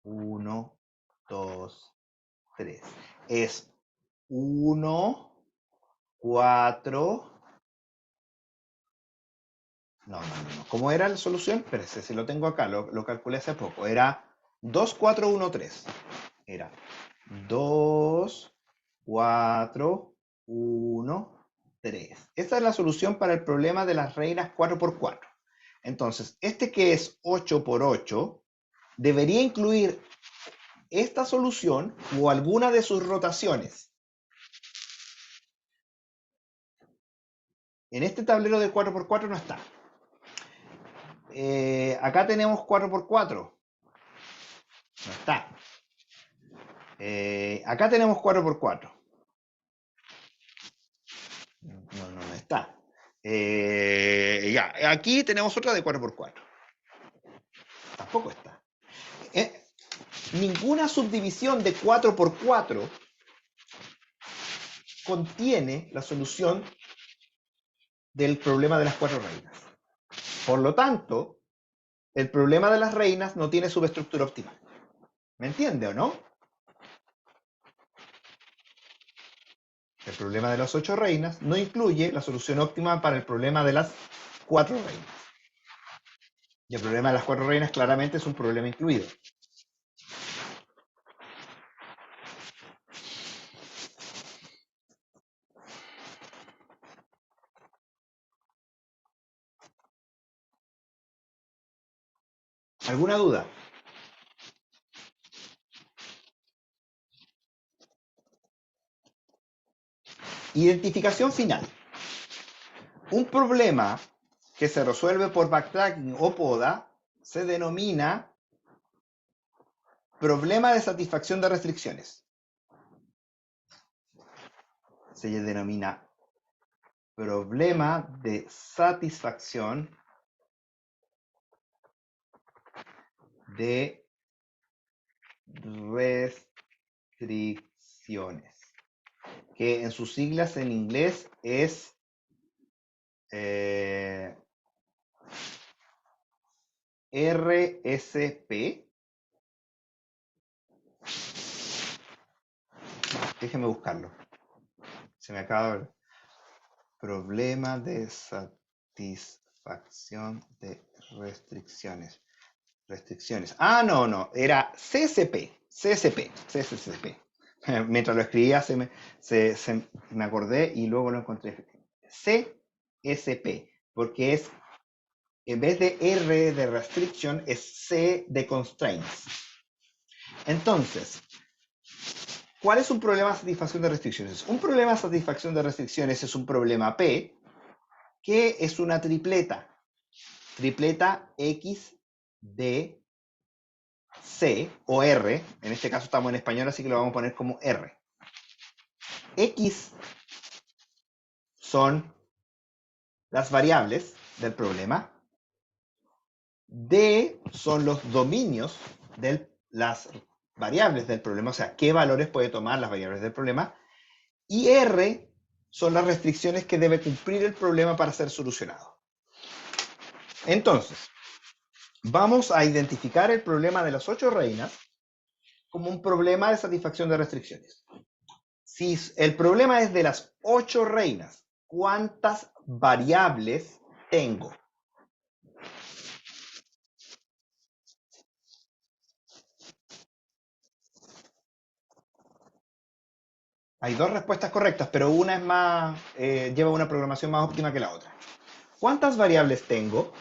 1, 2, 3. Es 1, 4. No. ¿Cómo era la solución? Espérese, si lo tengo acá, lo calculé hace poco. Era 2, 4, 1, 3. Era 2, 4, 1, 3. Esta es la solución para el problema de las reinas 4×4. Entonces, este que es 8×8 debería incluir esta solución o alguna de sus rotaciones. En este tablero de 4×4 no está. Acá tenemos 4×4. No está. Acá tenemos 4×4. No está. Ya, aquí tenemos otra de 4×4. Tampoco está. Ninguna subdivisión de 4×4 contiene la solución del problema de las 4 reinas. Por lo tanto, el problema de las reinas no tiene subestructura optimal. ¿Me entiende o no? El problema de las 8 reinas no incluye la solución óptima para el problema de las 4 reinas. Y el problema de las 4 reinas claramente es un problema incluido. ¿Alguna duda? Identificación final. Un problema que se resuelve por backtracking o poda se denomina problema de satisfacción de restricciones. Se denomina problema de satisfacción de restricciones, que en sus siglas en inglés es RSP. Déjeme buscarlo. Se me acaba de ver. Problema de satisfacción de restricciones. Ah, no. Era CSP. Mientras lo escribía me acordé y luego lo encontré. CSP. Porque es, en vez de R de restriction, es C de constraints. Entonces, ¿cuál es un problema de satisfacción de restricciones? Un problema de satisfacción de restricciones es un problema P que es una tripleta. Tripleta X, D, C o R. En este caso estamos en español, así que lo vamos a poner como R. X son las variables del problema. D son los dominios de las variables del problema, o sea, qué valores puede tomar las variables del problema. Y R son las restricciones que debe cumplir el problema para ser solucionado. Entonces, vamos a identificar el problema de las 8 reinas como un problema de satisfacción de restricciones. Si el problema es de las 8 reinas, ¿cuántas variables tengo? Hay 2 respuestas correctas, pero una es más, lleva una programación más óptima que la otra. ¿Cuántas variables tengo?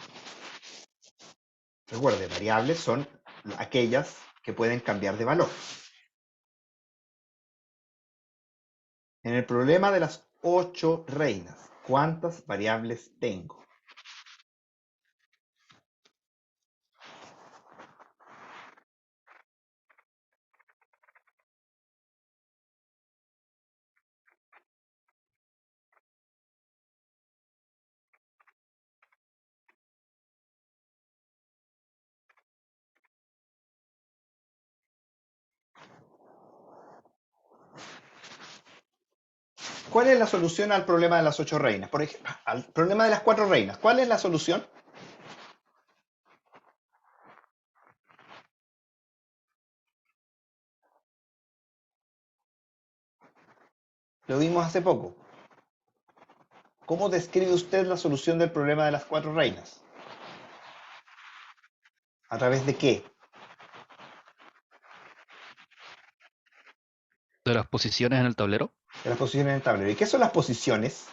Recuerde, variables son aquellas que pueden cambiar de valor. En el problema de las 8 reinas, ¿cuántas variables tengo? ¿Cuál es la solución al problema de las 8 reinas? Por ejemplo, al problema de las 4 reinas. ¿Cuál es la solución? Lo vimos hace poco. ¿Cómo describe usted la solución del problema de las 4 reinas? ¿A través de qué? De las posiciones en el tablero. De las posiciones en el tablero. ¿Y qué son las posiciones?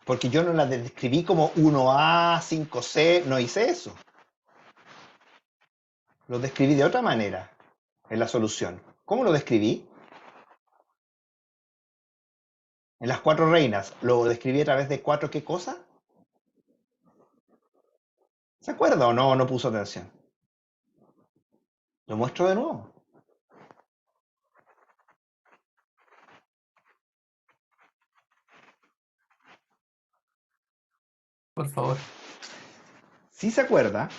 Porque yo no las describí como 1A, 5C, no hice eso. Lo describí de otra manera en la solución. ¿Cómo lo describí? En las 4 reinas, ¿lo describí a través de 4 qué cosa? ¿Se acuerda o no? No puso atención. Lo muestro de nuevo. Por favor. Si se acuerda,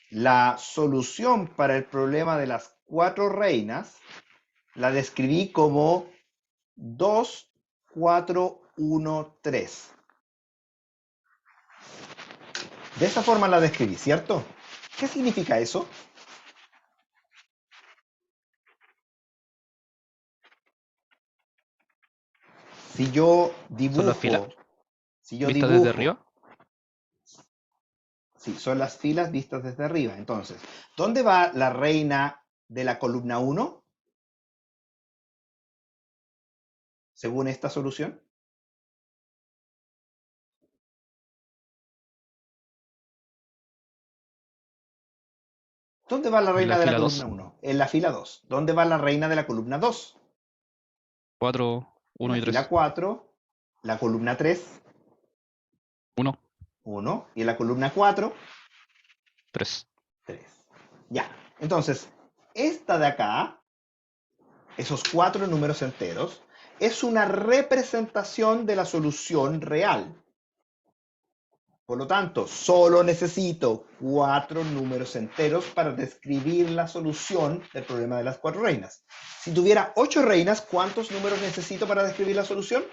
la solución para el problema de las 4 reinas la describí como 2, 4, 1, 3. De esa forma la describí, ¿cierto? ¿Qué significa eso? Si yo ¿Son las filas dibujo, si yo vistas desde dibujo, arriba? sí, son las filas vistas desde arriba. Entonces, ¿dónde va la reina de la columna 1? Según esta solución. ¿Dónde va la En la reina de la fila columna 2. 1? En la fila 2. ¿Dónde va la reina de la columna 2? 4, En 1 la y fila 3. 4, la columna 3, 1, 1, y en la columna 4, 3. 3. Ya, entonces, esta de acá, esos 4 números enteros, es una representación de la solución real. Por lo tanto, solo necesito 4 números enteros para describir la solución del problema de las 4 reinas. Si tuviera 8 reinas, ¿cuántos números necesito para describir la solución?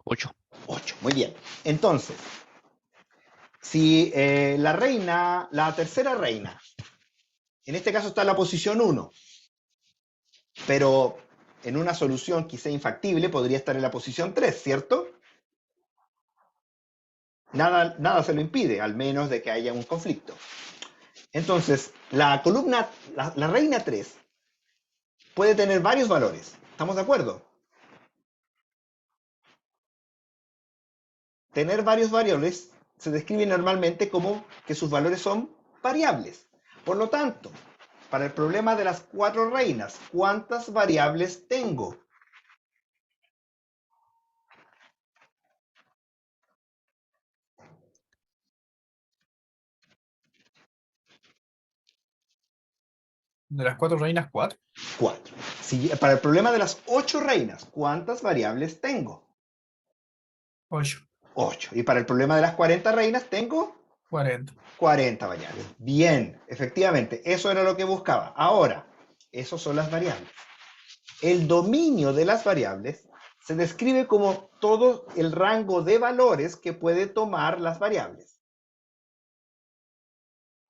8. 8, muy bien. Entonces, si la tercera reina, en este caso está en la posición 1, pero en una solución quizá infactible podría estar en la posición 3, ¿cierto? Nada se lo impide, al menos de que haya un conflicto. Entonces, la reina 3 puede tener varios valores. ¿Estamos de acuerdo? Tener varios valores se describe normalmente como que sus valores son variables. Por lo tanto, para el problema de las 4 reinas, ¿cuántas variables tengo? De las 4 reinas, 4. 4. Para el problema de las 8 reinas, ¿cuántas variables tengo? 8. 8. Y para el problema de las 40 reinas, tengo 40. 40 variables. Bien, efectivamente, eso era lo que buscaba. Ahora, esas son las variables. El dominio de las variables se describe como todo el rango de valores que puede tomar las variables.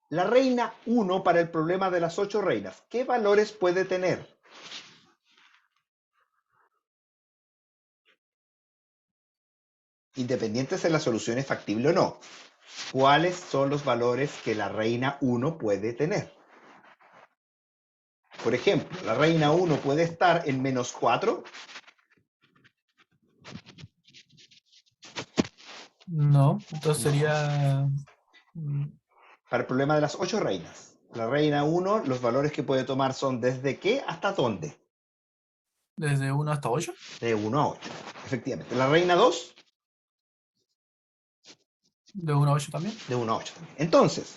La reina 1 para el problema de las 8 reinas, ¿qué valores puede tener? Independientes de la solución es factible o no. ¿Cuáles son los valores que la reina 1 puede tener? Por ejemplo, la reina 1 puede estar en menos 4. No, entonces No. sería. Para el problema de las 8 reinas, la reina 1, los valores que puede tomar son desde qué hasta dónde. Desde 1 hasta 8. De 1 a 8, efectivamente. La reina 2, De 1 a 8 también. de 1 a 8 también. Entonces,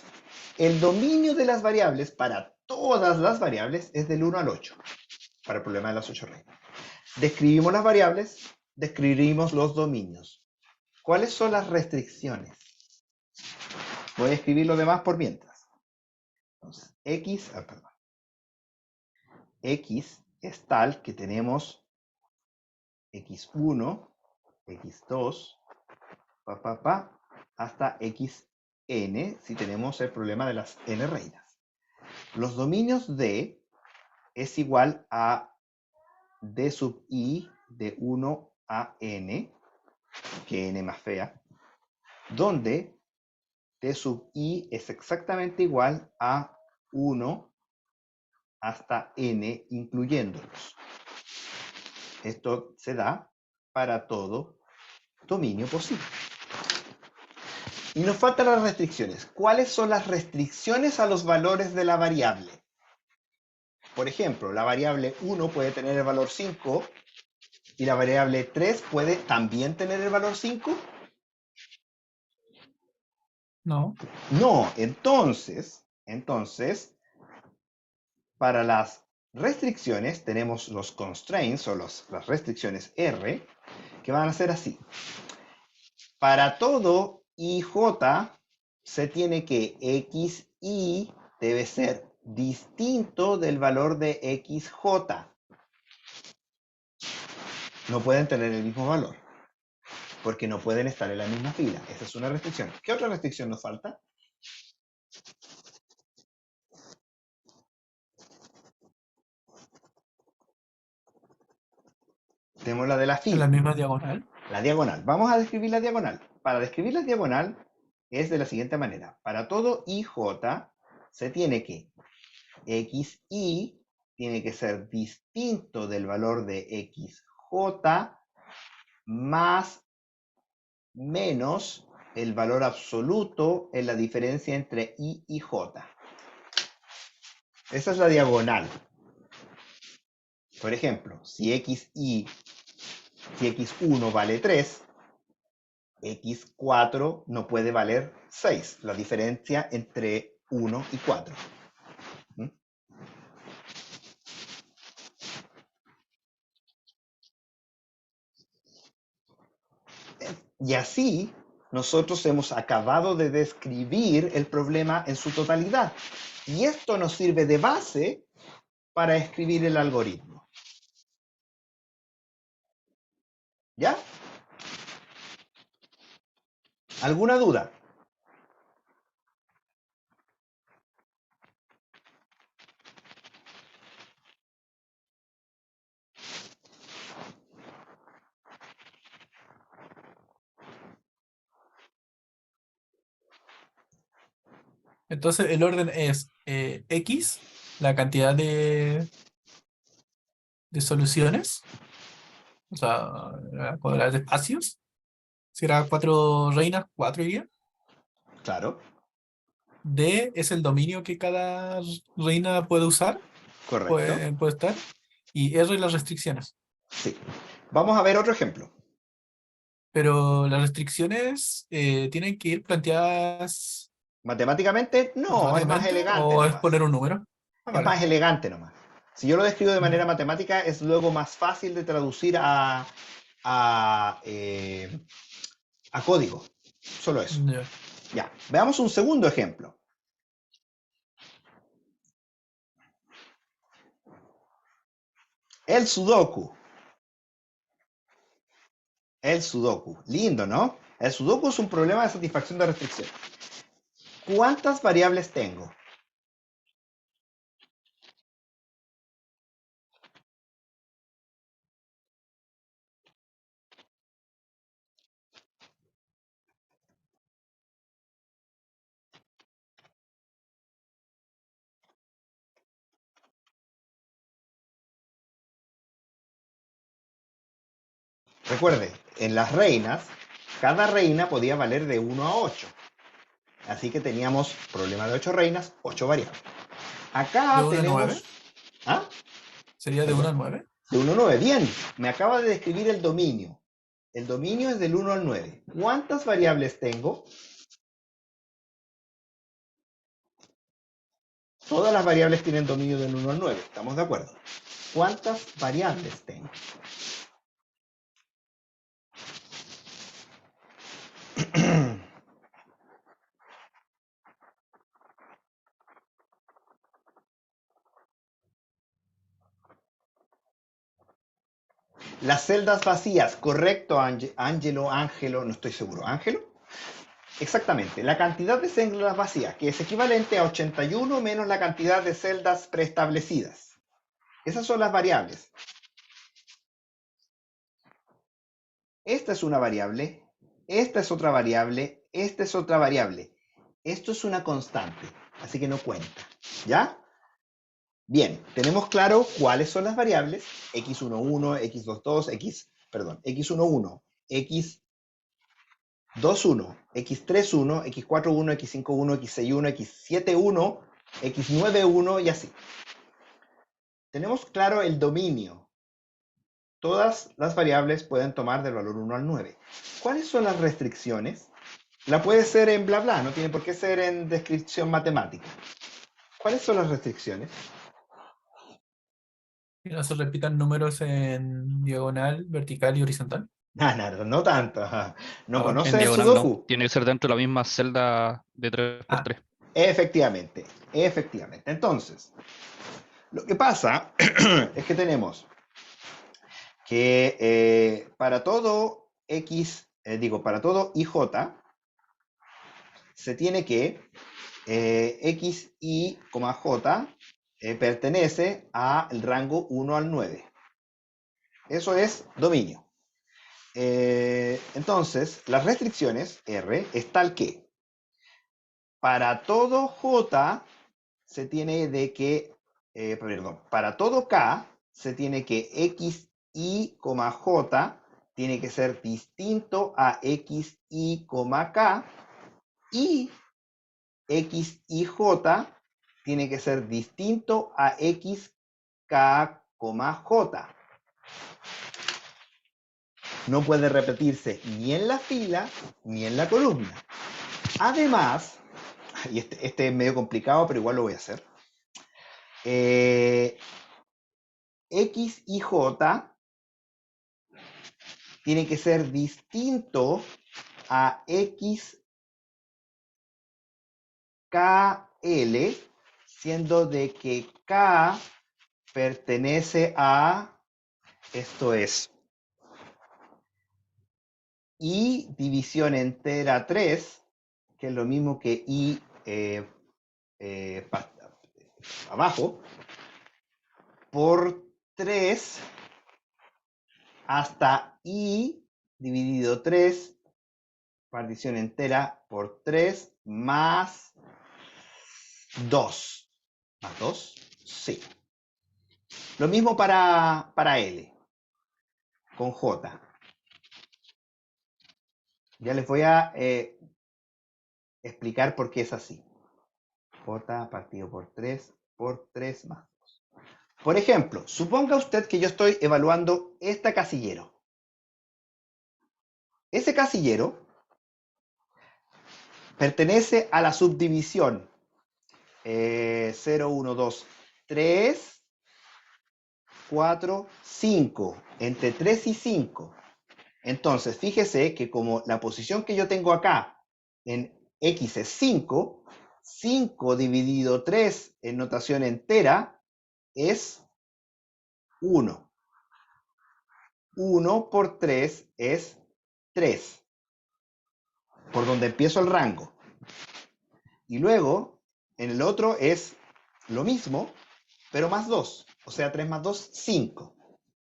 el dominio de las variables para todas las variables es del 1 al 8, para el problema de las 8 reinas. Describimos las variables, describimos los dominios. ¿Cuáles son las restricciones? Voy a escribir lo demás por mientras. Entonces, perdón. x es tal que tenemos x1, x2, hasta xn si tenemos el problema de las n reinas. Los dominios D es igual a D sub I de 1 a n, que n más fea, donde D sub I es exactamente igual a 1 hasta n incluyéndolos. Esto se da para todo dominio posible. Y nos faltan las restricciones. ¿Cuáles son las restricciones a los valores de la variable? Por ejemplo, la variable 1 puede tener el valor 5 y la variable 3 puede también tener el valor 5. No. No, entonces, para las restricciones tenemos los constraints o las restricciones R que van a ser así. Para todo IJ se tiene que XI debe ser distinto del valor de XJ. No pueden tener el mismo valor, porque no pueden estar en la misma fila. Esa es una restricción. ¿Qué otra restricción nos falta? Tenemos la de la En fila. la misma diagonal. La diagonal. Vamos a describir la diagonal. Para describir la diagonal es de la siguiente manera. Para todo IJ se tiene que XI tiene que ser distinto del valor de XJ más menos el valor absoluto en la diferencia entre I y J. Esa es la diagonal. Por ejemplo, si X1 vale 3, X4 no puede valer 6, la diferencia entre 1 y 4. ¿Mm? Y así nosotros hemos acabado de describir el problema en su totalidad. Y esto nos sirve de base para escribir el algoritmo. ¿Ya? ¿Alguna duda? Entonces el orden es X, la cantidad de soluciones, o sea, la cuadrada de espacios. Si era 4 reinas, 4 iría. Claro, D es el dominio que cada reina puede usar, correcto. puede estar. Y R las restricciones. Sí. Vamos a ver otro ejemplo. Pero las restricciones tienen que ir planteadas Matemáticamente, no, es más matemáticamente elegante o es nomás. poner un número. Ah, Es vale. más elegante nomás. Si yo lo describo de manera Ya. matemática, es luego más fácil de traducir a, eh, a código. Solo eso. Ya. Ya, veamos un segundo ejemplo. El Sudoku. El Sudoku. Lindo, ¿no? El Sudoku es un problema de satisfacción de restricción. ¿Cuántas variables tengo? Recuerde, en las reinas, cada reina podía valer de 1 a 8. Así que teníamos problema de 8 reinas, 8 variables. ¿De Acá 1 a 9? tenemos... ¿Ah? ¿Sería de 1 a Perdón. 9? De 1 a 9. Bien, me acaba de describir el dominio. El dominio es del 1 al 9. ¿Cuántas variables tengo? Todas las variables tienen dominio del 1 al 9. ¿Estamos de acuerdo? ¿Cuántas variables tengo? Las celdas vacías, correcto, Ángelo, no estoy seguro. ¿Ángelo? Exactamente, la cantidad de celdas vacías, que es equivalente a 81 menos la cantidad de celdas preestablecidas. Esas son las variables. Esta es una variable, esta es otra variable, esta es otra variable. Esto es una constante, así que no cuenta. ¿Ya? Bien, tenemos claro cuáles son las variables. x11, x22, x11, x21, x31, x41, x51, x61, x71, x91 y así. Tenemos claro el dominio. Todas las variables pueden tomar del valor 1 al 9. ¿Cuáles son las restricciones? La puede ser en bla bla, no tiene por qué ser en descripción matemática. ¿Cuáles son las restricciones? Que no se repitan números en diagonal, vertical y horizontal. No tanto. ¿No Ah, En conoce el diagonal no. Sudoku? Tiene que ser dentro de la misma celda de 3 por 3. Efectivamente, efectivamente. Entonces, lo que pasa es que tenemos que para todo X, para todo IJ, se tiene que X, Y, J pertenece al rango 1 al 9. Eso es dominio. Entonces, las restricciones R es tal que para todo J se tiene de que, para todo K se tiene que X, Y, J tiene que ser distinto a X, Y, K y X, Y, J tiene que ser distinto a X, K, J. No puede repetirse ni en la fila ni en la columna. Además, y este es medio complicado, pero igual lo voy a hacer. X y J tiene que ser distinto a X, K, L, siendo de que K pertenece a, esto es, I división entera 3, que es lo mismo que I abajo, por 3 hasta I dividido 3, partición entera por 3 más 2. ¿Más 2? Sí. Lo mismo para L, con J. Ya les voy a explicar por qué es así. J partido por 3 más 2. Por ejemplo, suponga usted que yo estoy evaluando este casillero. Ese casillero pertenece a la subdivisión 0, 1, 2, 3, 4, 5, entre 3 y 5. Entonces, fíjese que como la posición que yo tengo acá en X es 5, 5 dividido 3 en notación entera es 1. 1 por 3 es 3, por donde empiezo el rango. Y luego, en el otro es lo mismo, pero más 2. O sea, 3 más 2, 5.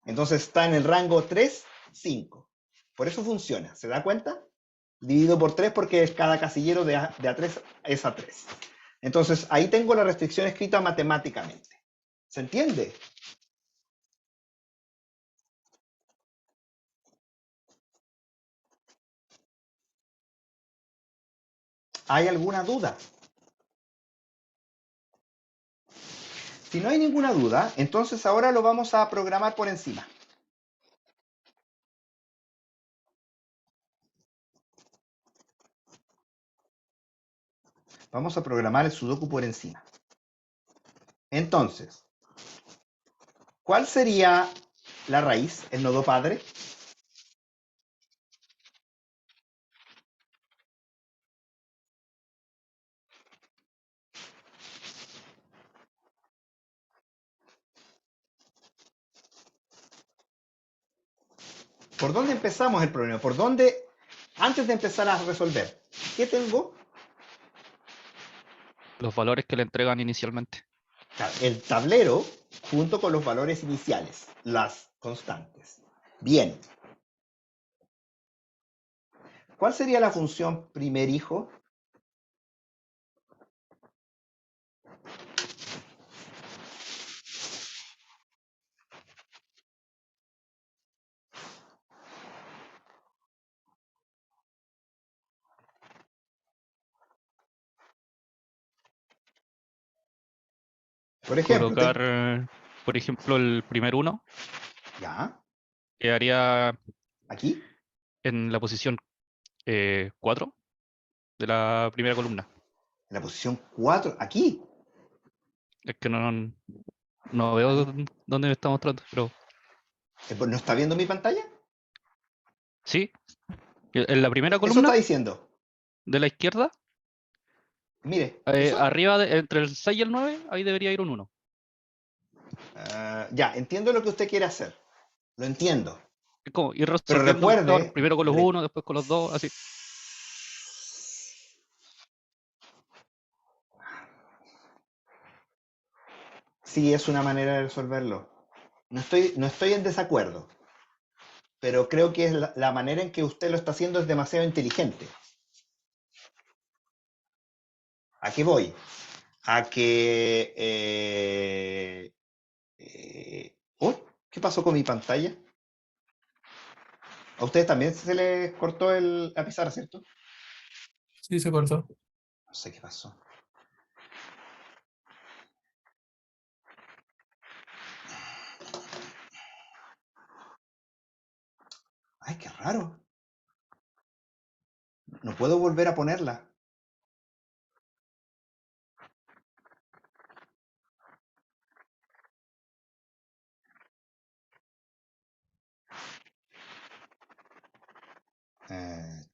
Entonces está en el rango 3, 5. Por eso funciona. ¿Se da cuenta? Dividido por 3 porque cada casillero de A3 es A3. Entonces ahí tengo la restricción escrita matemáticamente. ¿Se entiende? ¿Hay alguna duda? Si no hay ninguna duda, entonces ahora lo vamos a programar por encima. Vamos a programar el sudoku por encima. Entonces, ¿cuál sería la raíz, el nodo padre? ¿Por dónde empezamos el problema? ¿Por dónde, antes de empezar a resolver, qué tengo? Los valores que le entregan inicialmente. Claro, el tablero junto con los valores iniciales, las constantes. Bien. ¿Cuál sería la función primer hijo? Por ejemplo, Colocar, por ejemplo, el primer uno ya, quedaría aquí, en la posición 4 de la primera columna. en la posición 4, aquí. Es que no veo dónde me está mostrando, pero ¿No está viendo mi pantalla? sí, en la primera Eso está columna diciendo. de la izquierda, Mire, eso. arriba, entre el 6 y el 9 ahí debería ir un uno. Ya, entiendo lo que usted quiere hacer. Lo entiendo. Es como ir Pero resolviendo vector, recuerde, primero con los uno, después con los dos, así. sí es una manera de resolverlo. No estoy en desacuerdo, pero creo que es la manera en que usted lo está haciendo es demasiado inteligente. ¿A qué voy? A que... uy, ¿qué pasó con mi pantalla? A ustedes también se les cortó la pizarra, ¿cierto? Sí, se cortó. No sé qué pasó. Ay, qué raro. No puedo volver a ponerla. Eh,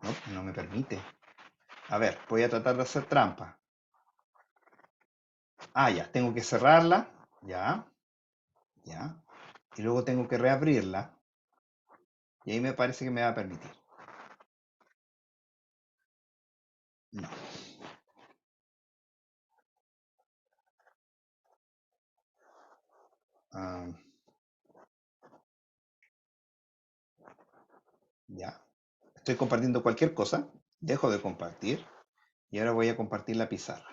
no, no me permite. A ver, voy a tratar de hacer trampa. Ah, ya, tengo que cerrarla. Ya, ya. Y luego tengo que reabrirla. Y ahí me parece que me va a permitir. No. Ah, ya. Estoy compartiendo cualquier cosa. Dejo de compartir. Y ahora voy a compartir la pizarra.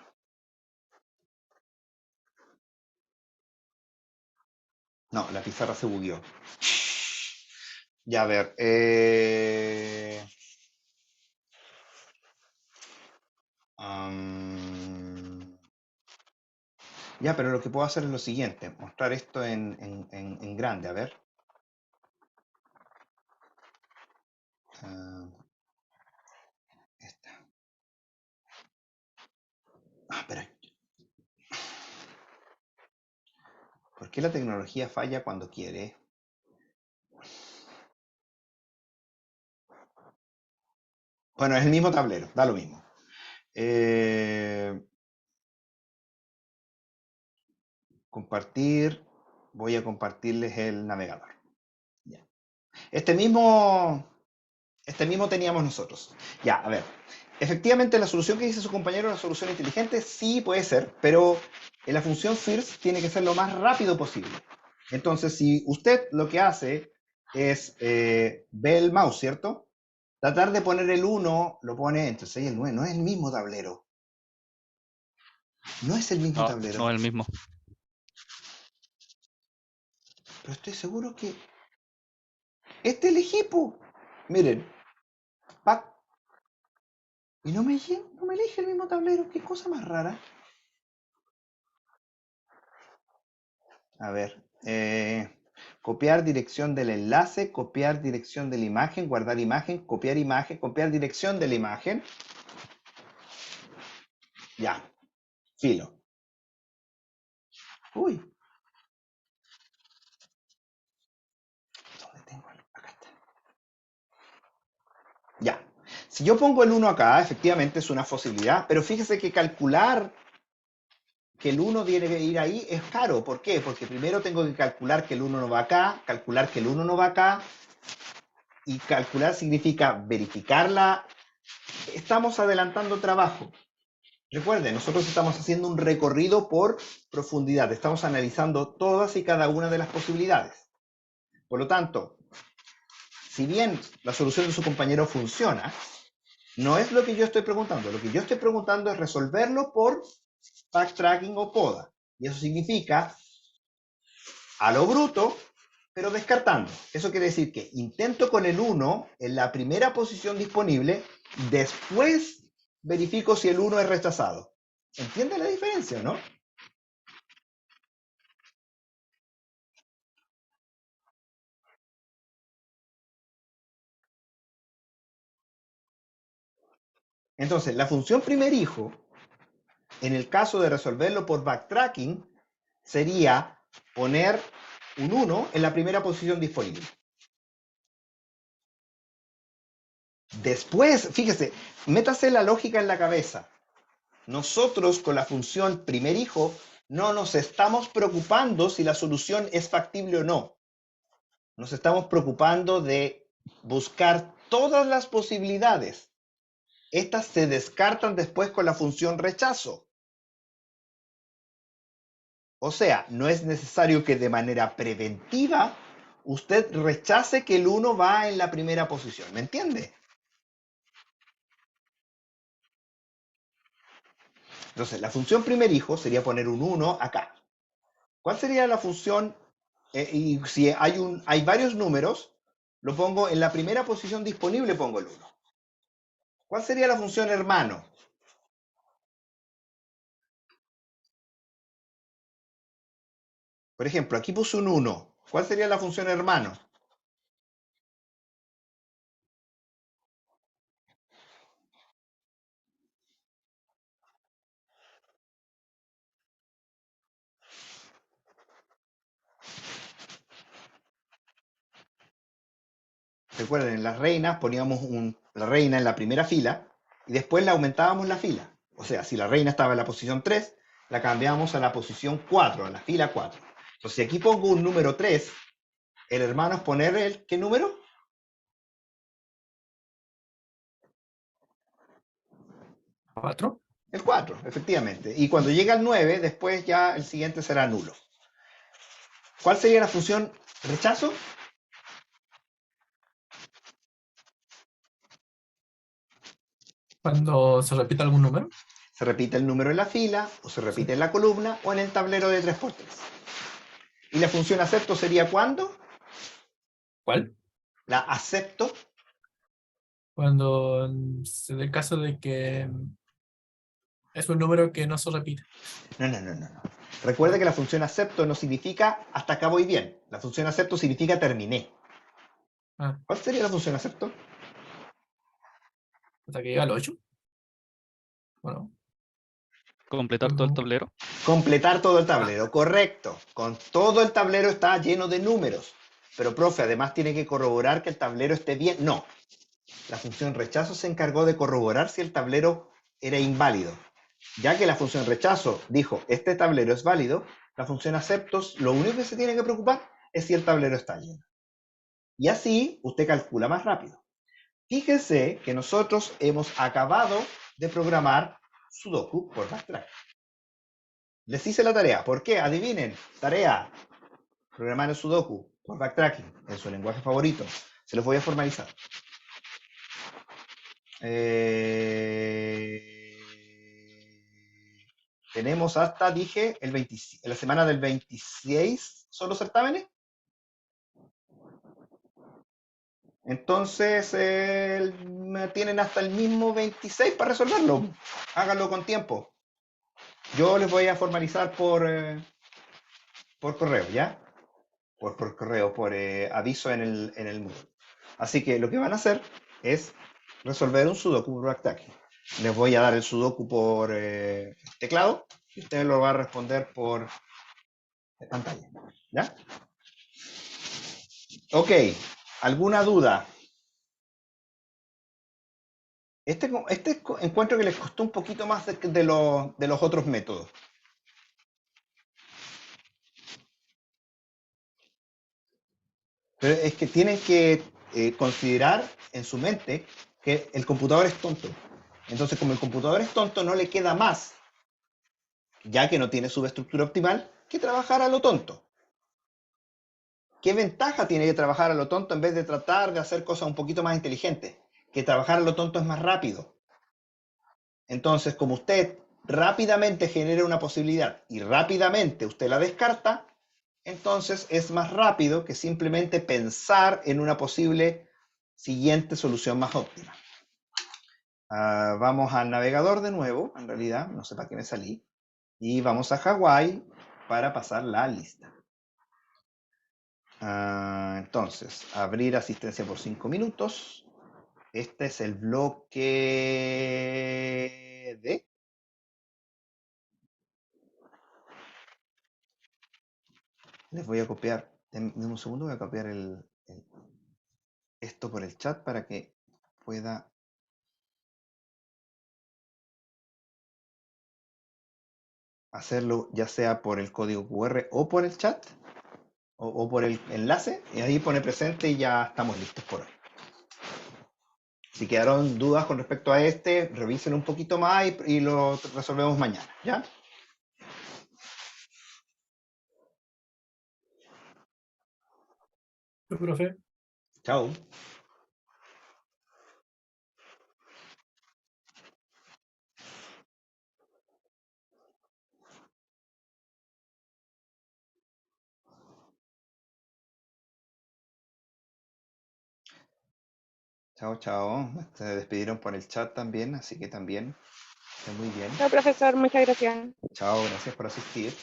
No, la pizarra se bugueó. Ya, a ver. Ya, pero lo que puedo hacer es lo siguiente. Mostrar esto en grande. A ver. Ah, esta. Pero ¿por qué la tecnología falla cuando quiere? Bueno, es el mismo tablero, da lo mismo. Compartir, voy a compartirles el navegador. Ya. Este mismo teníamos nosotros. Ya, a ver. Efectivamente, la solución que dice su compañero es una solución inteligente, sí puede ser, pero en la función first tiene que ser lo más rápido posible. Entonces, si usted lo que hace es ve el mouse, ¿cierto? Tratar de poner el 1, lo pone entre 6 y el 9, no es el mismo tablero. No es el mismo No, tablero. no es el mismo. Pero estoy seguro que este elegí, po. Miren, pack. Y no me elige el mismo tablero. Qué cosa más rara. A ver. Copiar dirección del enlace, copiar dirección de la imagen, guardar imagen, copiar dirección de la imagen. Ya, filo. Uy. ¿Dónde tengo? Acá está. Ya. Si yo pongo el 1 acá, efectivamente es una posibilidad, pero fíjese que calcular que el 1 tiene que ir ahí es caro. ¿Por qué? Porque primero tengo que calcular que el 1 no va acá, calcular que el 1 no va acá, y calcular significa verificarla. Estamos adelantando trabajo. Recuerden, nosotros estamos haciendo un recorrido por profundidad, estamos analizando todas y cada una de las posibilidades. Por lo tanto, si bien la solución de su compañero funciona, no es lo que yo estoy preguntando. Lo que yo estoy preguntando es resolverlo por backtracking o poda. Y eso significa a lo bruto, pero descartando. Eso quiere decir que intento con el 1 en la primera posición disponible, después verifico si el 1 es rechazado. ¿Entiende la diferencia, no? Entonces, la función primer hijo, en el caso de resolverlo por backtracking, sería poner un 1 en la primera posición disponible. Después, fíjese, métase la lógica en la cabeza. Nosotros con la función primer hijo no nos estamos preocupando si la solución es factible o no. Nos estamos preocupando de buscar todas las posibilidades. Estas se descartan después con la función rechazo. O sea, no es necesario que de manera preventiva usted rechace que el 1 va en la primera posición. ¿Me entiende? Entonces, la función primer hijo sería poner un 1 acá. ¿Cuál sería la función? Y si hay varios números, lo pongo en la primera posición disponible, pongo el 1. ¿Cuál sería la función hermano? Por ejemplo, aquí puse un 1. ¿Cuál sería la función hermano? Recuerden, en las reinas poníamos la reina en la primera fila y después le aumentábamos la fila. O sea, si la reina estaba en la posición 3, la cambiamos a la posición 4, a la fila 4. Entonces, si aquí pongo un número 3, el hermano es poner el, ¿qué número? 4. El 4, efectivamente. Y cuando llega al 9, después ya el siguiente será nulo. ¿Cuál sería la función rechazo? Cuando se repite algún número. Se repite el número en la fila, o se repite en la columna, o en el tablero de 3×3. ¿Y la función acepto sería cuándo? ¿Cuál? La acepto. Cuando se dé el caso de que es un número que no se repite. No. Recuerde que la función acepto no significa hasta acá voy bien. La función acepto significa terminé. Ah, ¿Cuál sería la función acepto? hasta que llega al 8. Bueno, Completar todo el tablero. Completar todo el tablero, correcto. Con todo el tablero está lleno de números. Pero, profe, además tiene que corroborar que el tablero esté bien. No. La función rechazo se encargó de corroborar si el tablero era inválido. Ya que la función rechazo dijo, este tablero es válido, la función aceptos, lo único que se tiene que preocupar es si el tablero está lleno. Y así usted calcula más rápido. Fíjese que nosotros hemos acabado de programar Sudoku por backtrack. Les hice la tarea. ¿Por qué? Adivinen. Tarea. Programar el Sudoku por backtracking en su lenguaje favorito. Se los voy a formalizar. Tenemos hasta, dije, la semana del 26 son los certámenes. Entonces, tienen hasta el mismo 26 para resolverlo. Háganlo con tiempo. Yo les voy a formalizar por correo, ¿ya? Por correo, por aviso en el Moodle. Así que lo que van a hacer es resolver un Sudoku por backtracking. Les voy a dar el Sudoku por teclado y usted lo va a responder por pantalla. ¿Ya? Ok. ¿Alguna duda? Este encuentro que les costó un poquito más de los otros métodos. Pero es que tienen que considerar en su mente que el computador es tonto. Entonces, como el computador es tonto, no le queda más, ya que no tiene subestructura optimal, que trabajar a lo tonto. ¿Qué ventaja tiene que trabajar a lo tonto en vez de tratar de hacer cosas un poquito más inteligentes? Que trabajar a lo tonto es más rápido. Entonces, como usted rápidamente genera una posibilidad y rápidamente usted la descarta, entonces es más rápido que simplemente pensar en una posible siguiente solución más óptima. Vamos al navegador de nuevo, en realidad, no sé para qué me salí, y vamos a Hawái para pasar la lista. Entonces, abrir asistencia por 5 minutos. Este es el bloque D. Les voy a copiar, en un segundo voy a copiar esto por el chat para que pueda hacerlo ya sea por el código QR o por el chat o por el enlace, y ahí pone presente y ya estamos listos por hoy. Si quedaron dudas con respecto a este, revisen un poquito más y lo resolvemos mañana, ¿ya? Profe. Chao. Chao, chao. Se despidieron por el chat también, así que también estén muy bien. Chao, profesor, muchas gracias. Chao, gracias por asistir.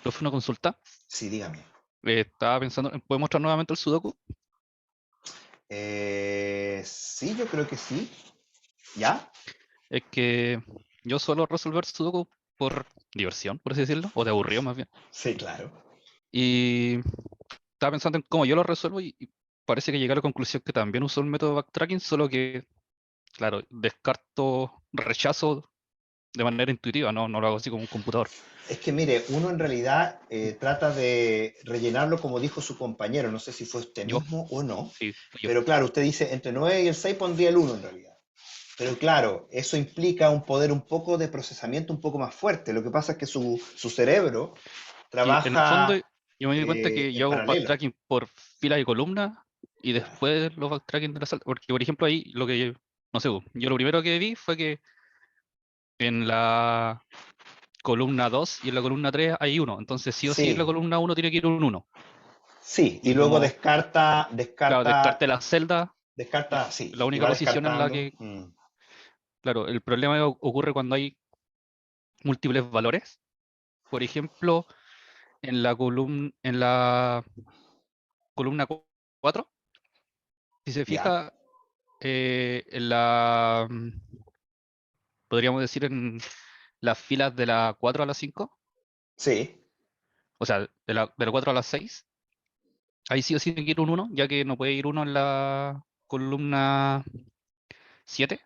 Profe, una consulta. Sí, dígame. Estaba pensando, ¿puede mostrar nuevamente el Sudoku? Sí, yo creo que sí. ¿Ya? Es que yo suelo resolver Sudoku por diversión, por así decirlo, o de aburrido más bien. Sí, claro. Y estaba pensando en cómo yo lo resuelvo y parece que llegué a la conclusión que también uso el método backtracking, solo que, claro, rechazo de manera intuitiva, no lo hago así como un computador. Es que mire, uno en realidad trata de rellenarlo como dijo su compañero, no sé si fue usted Yo, mismo o no, sí, fui yo. pero claro, usted dice entre 9 y el 6 pondría el 1 en realidad. Pero claro, eso implica un poder un poco de procesamiento un poco más fuerte. Lo que pasa es que su cerebro Que en el fondo trabaja yo me di cuenta que en yo hago paralelo. backtracking por fila y columna y Claro. después los backtracking de la sala. Porque, por ejemplo, ahí lo que no sé, yo lo primero que vi fue que en la columna 2 y en la columna 3 hay 1. Entonces, sí o sí, en la Sí, columna 1 tiene que ir un 1. sí, y Y luego como, claro, descarté la celda, sí, la y única va posición en la descartando. que, claro, el problema ocurre cuando hay múltiples valores. Por ejemplo, en la columna 4, si se Ya, fija, podríamos decir en las filas de la 4 a la 5, sí, o sea, de la 4 a la 6, ahí sí o sí tiene que ir un 1, ya que no puede ir uno en la columna 7,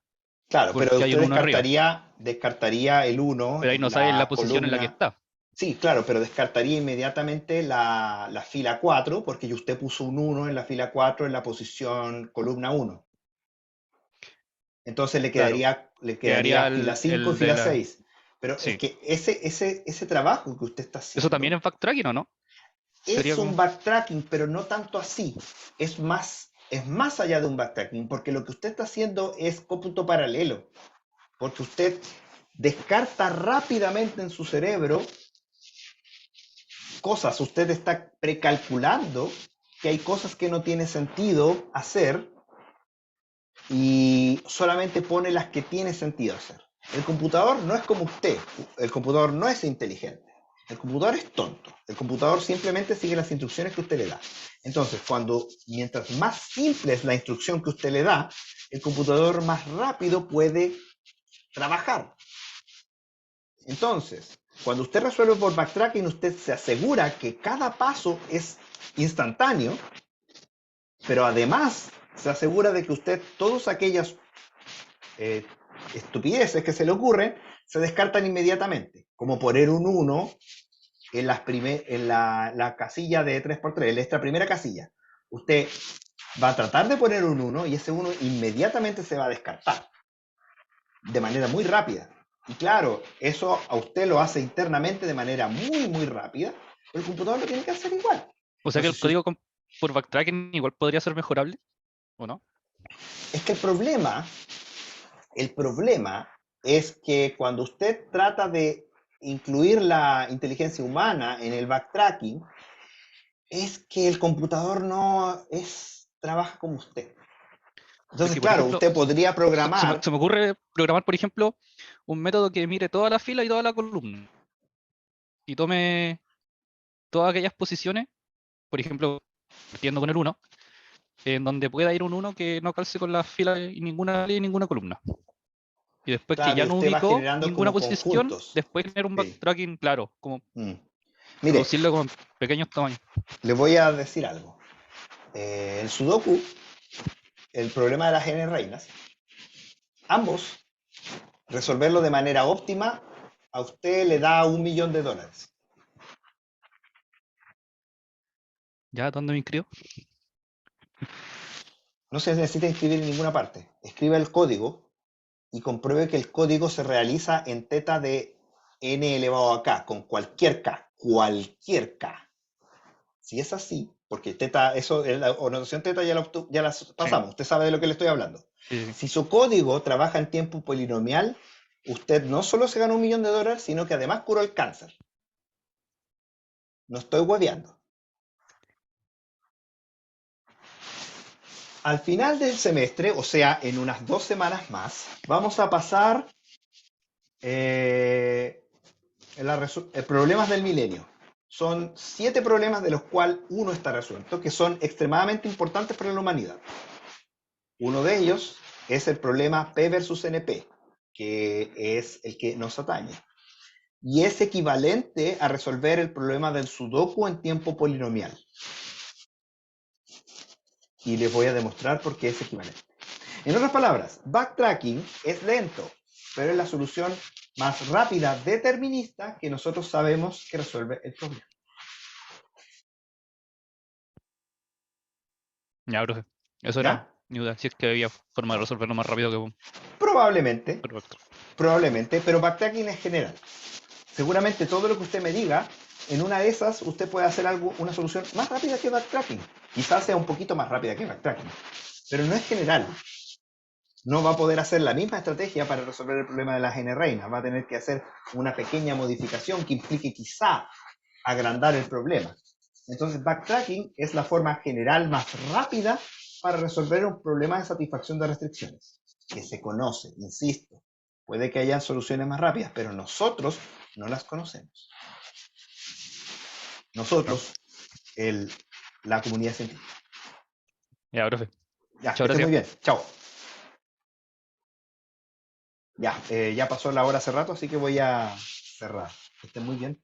claro, pero porque hay usted un 1 arriba, descartaría el uno pero ahí en no sabe la la posición en la que columna. está. Sí, claro, pero descartaría inmediatamente la fila 4 porque usted puso un uno en la fila 4 en la posición columna uno. Entonces Claro, le quedaría quedaría fila 5 y el de fila la... 6. Pero es Sí, que ese trabajo que usted está eso también haciendo es backtracking, ¿o no? Sería es un como... backtracking, pero no tanto así. Es más allá de un backtracking, porque lo que usted está haciendo es cómputo paralelo, porque usted descarta rápidamente en su cerebro cosas, usted está precalculando que hay cosas que no tiene sentido hacer y solamente pone las que tiene sentido hacer. El computador no es como usted, el computador no es inteligente, el computador es tonto, el computador simplemente sigue las instrucciones que usted le da. Entonces, mientras más simple es la instrucción que usted le da, el computador más rápido puede trabajar. Entonces, cuando usted resuelve por backtracking, usted se asegura que cada paso es instantáneo, pero además se asegura de que usted todas aquellas estupideces que se le ocurren se descartan inmediatamente, como poner un 1 en la casilla de 3x3, esta primera casilla. Usted va a tratar de poner un 1 y ese 1 inmediatamente se va a descartar de manera muy rápida. Y claro, eso a usted lo hace internamente de manera muy, muy rápida, pero el computador lo tiene que hacer igual. O sea que el Entonces, código por backtracking igual podría ser mejorable, ¿o no? es que el problema es que cuando usted trata de incluir la inteligencia humana en el backtracking, es que el computador no trabaja como usted. Entonces, Porque, por claro, ejemplo, usted podría programar. se me ocurre programar, por ejemplo, un método que mire toda la fila y toda la columna y tome todas aquellas posiciones, por ejemplo, partiendo con el 1, en donde pueda ir un 1 que no calce con la fila y ninguna fila y ninguna columna. Y después que Claro, ya y no usted va ubicó generando ninguna como posición, conjuntos. después tener un Sí. backtracking claro, como Mm. Mire, reducirlo con pequeños tamaños. le voy a decir algo. El Sudoku, el problema de las n reinas, ambos, resolverlo de manera óptima, a usted le da $1.000.000. ¿Ya? ¿Dónde me inscribo? No se necesita inscribir en ninguna parte. Escriba el código y compruebe que el código se realiza en teta de n elevado a k, con cualquier k, cualquier k. Si es así, porque teta, eso, la notación teta ya la Sí, pasamos, usted sabe de lo que le estoy hablando. sí, sí. Si su código trabaja en tiempo polinomial, usted no solo se ganó $1.000.000, sino que además curó el cáncer. No estoy hueveando. Al final del semestre, o sea, en unas 2 semanas más, vamos a pasar problemas del milenio. Son 7 problemas de los cuales uno está resuelto, que son extremadamente importantes para la humanidad. Uno de ellos es el problema P versus NP, que es el que nos atañe. Y es equivalente a resolver el problema del Sudoku en tiempo polinomial. Y les voy a demostrar por qué es equivalente. En otras palabras, backtracking es lento, pero es la solución más rápida determinista que nosotros sabemos que resuelve el problema. Ya, profe. Eso era ¿Ya? mi duda, si es que había forma de resolverlo más rápido que Probablemente, por backtrack. probablemente, pero backtracking es general. Seguramente todo lo que usted me diga, en una de esas usted puede hacer una solución más rápida que backtracking. Quizás sea un poquito más rápida que backtracking, pero no es general. No va a poder hacer la misma estrategia para resolver el problema de las n reinas. Va a tener que hacer una pequeña modificación que implique quizá agrandar el problema. Entonces, backtracking es la forma general más rápida para resolver un problema de satisfacción de restricciones, que se conoce, insisto. Puede que haya soluciones más rápidas, pero nosotros no las conocemos. Nosotros, la comunidad científica. Ya, profe. Ya, que Muchas esté gracias. muy bien. Chao. Ya, ya pasó la hora hace rato, así que voy a cerrar. Que estén muy bien.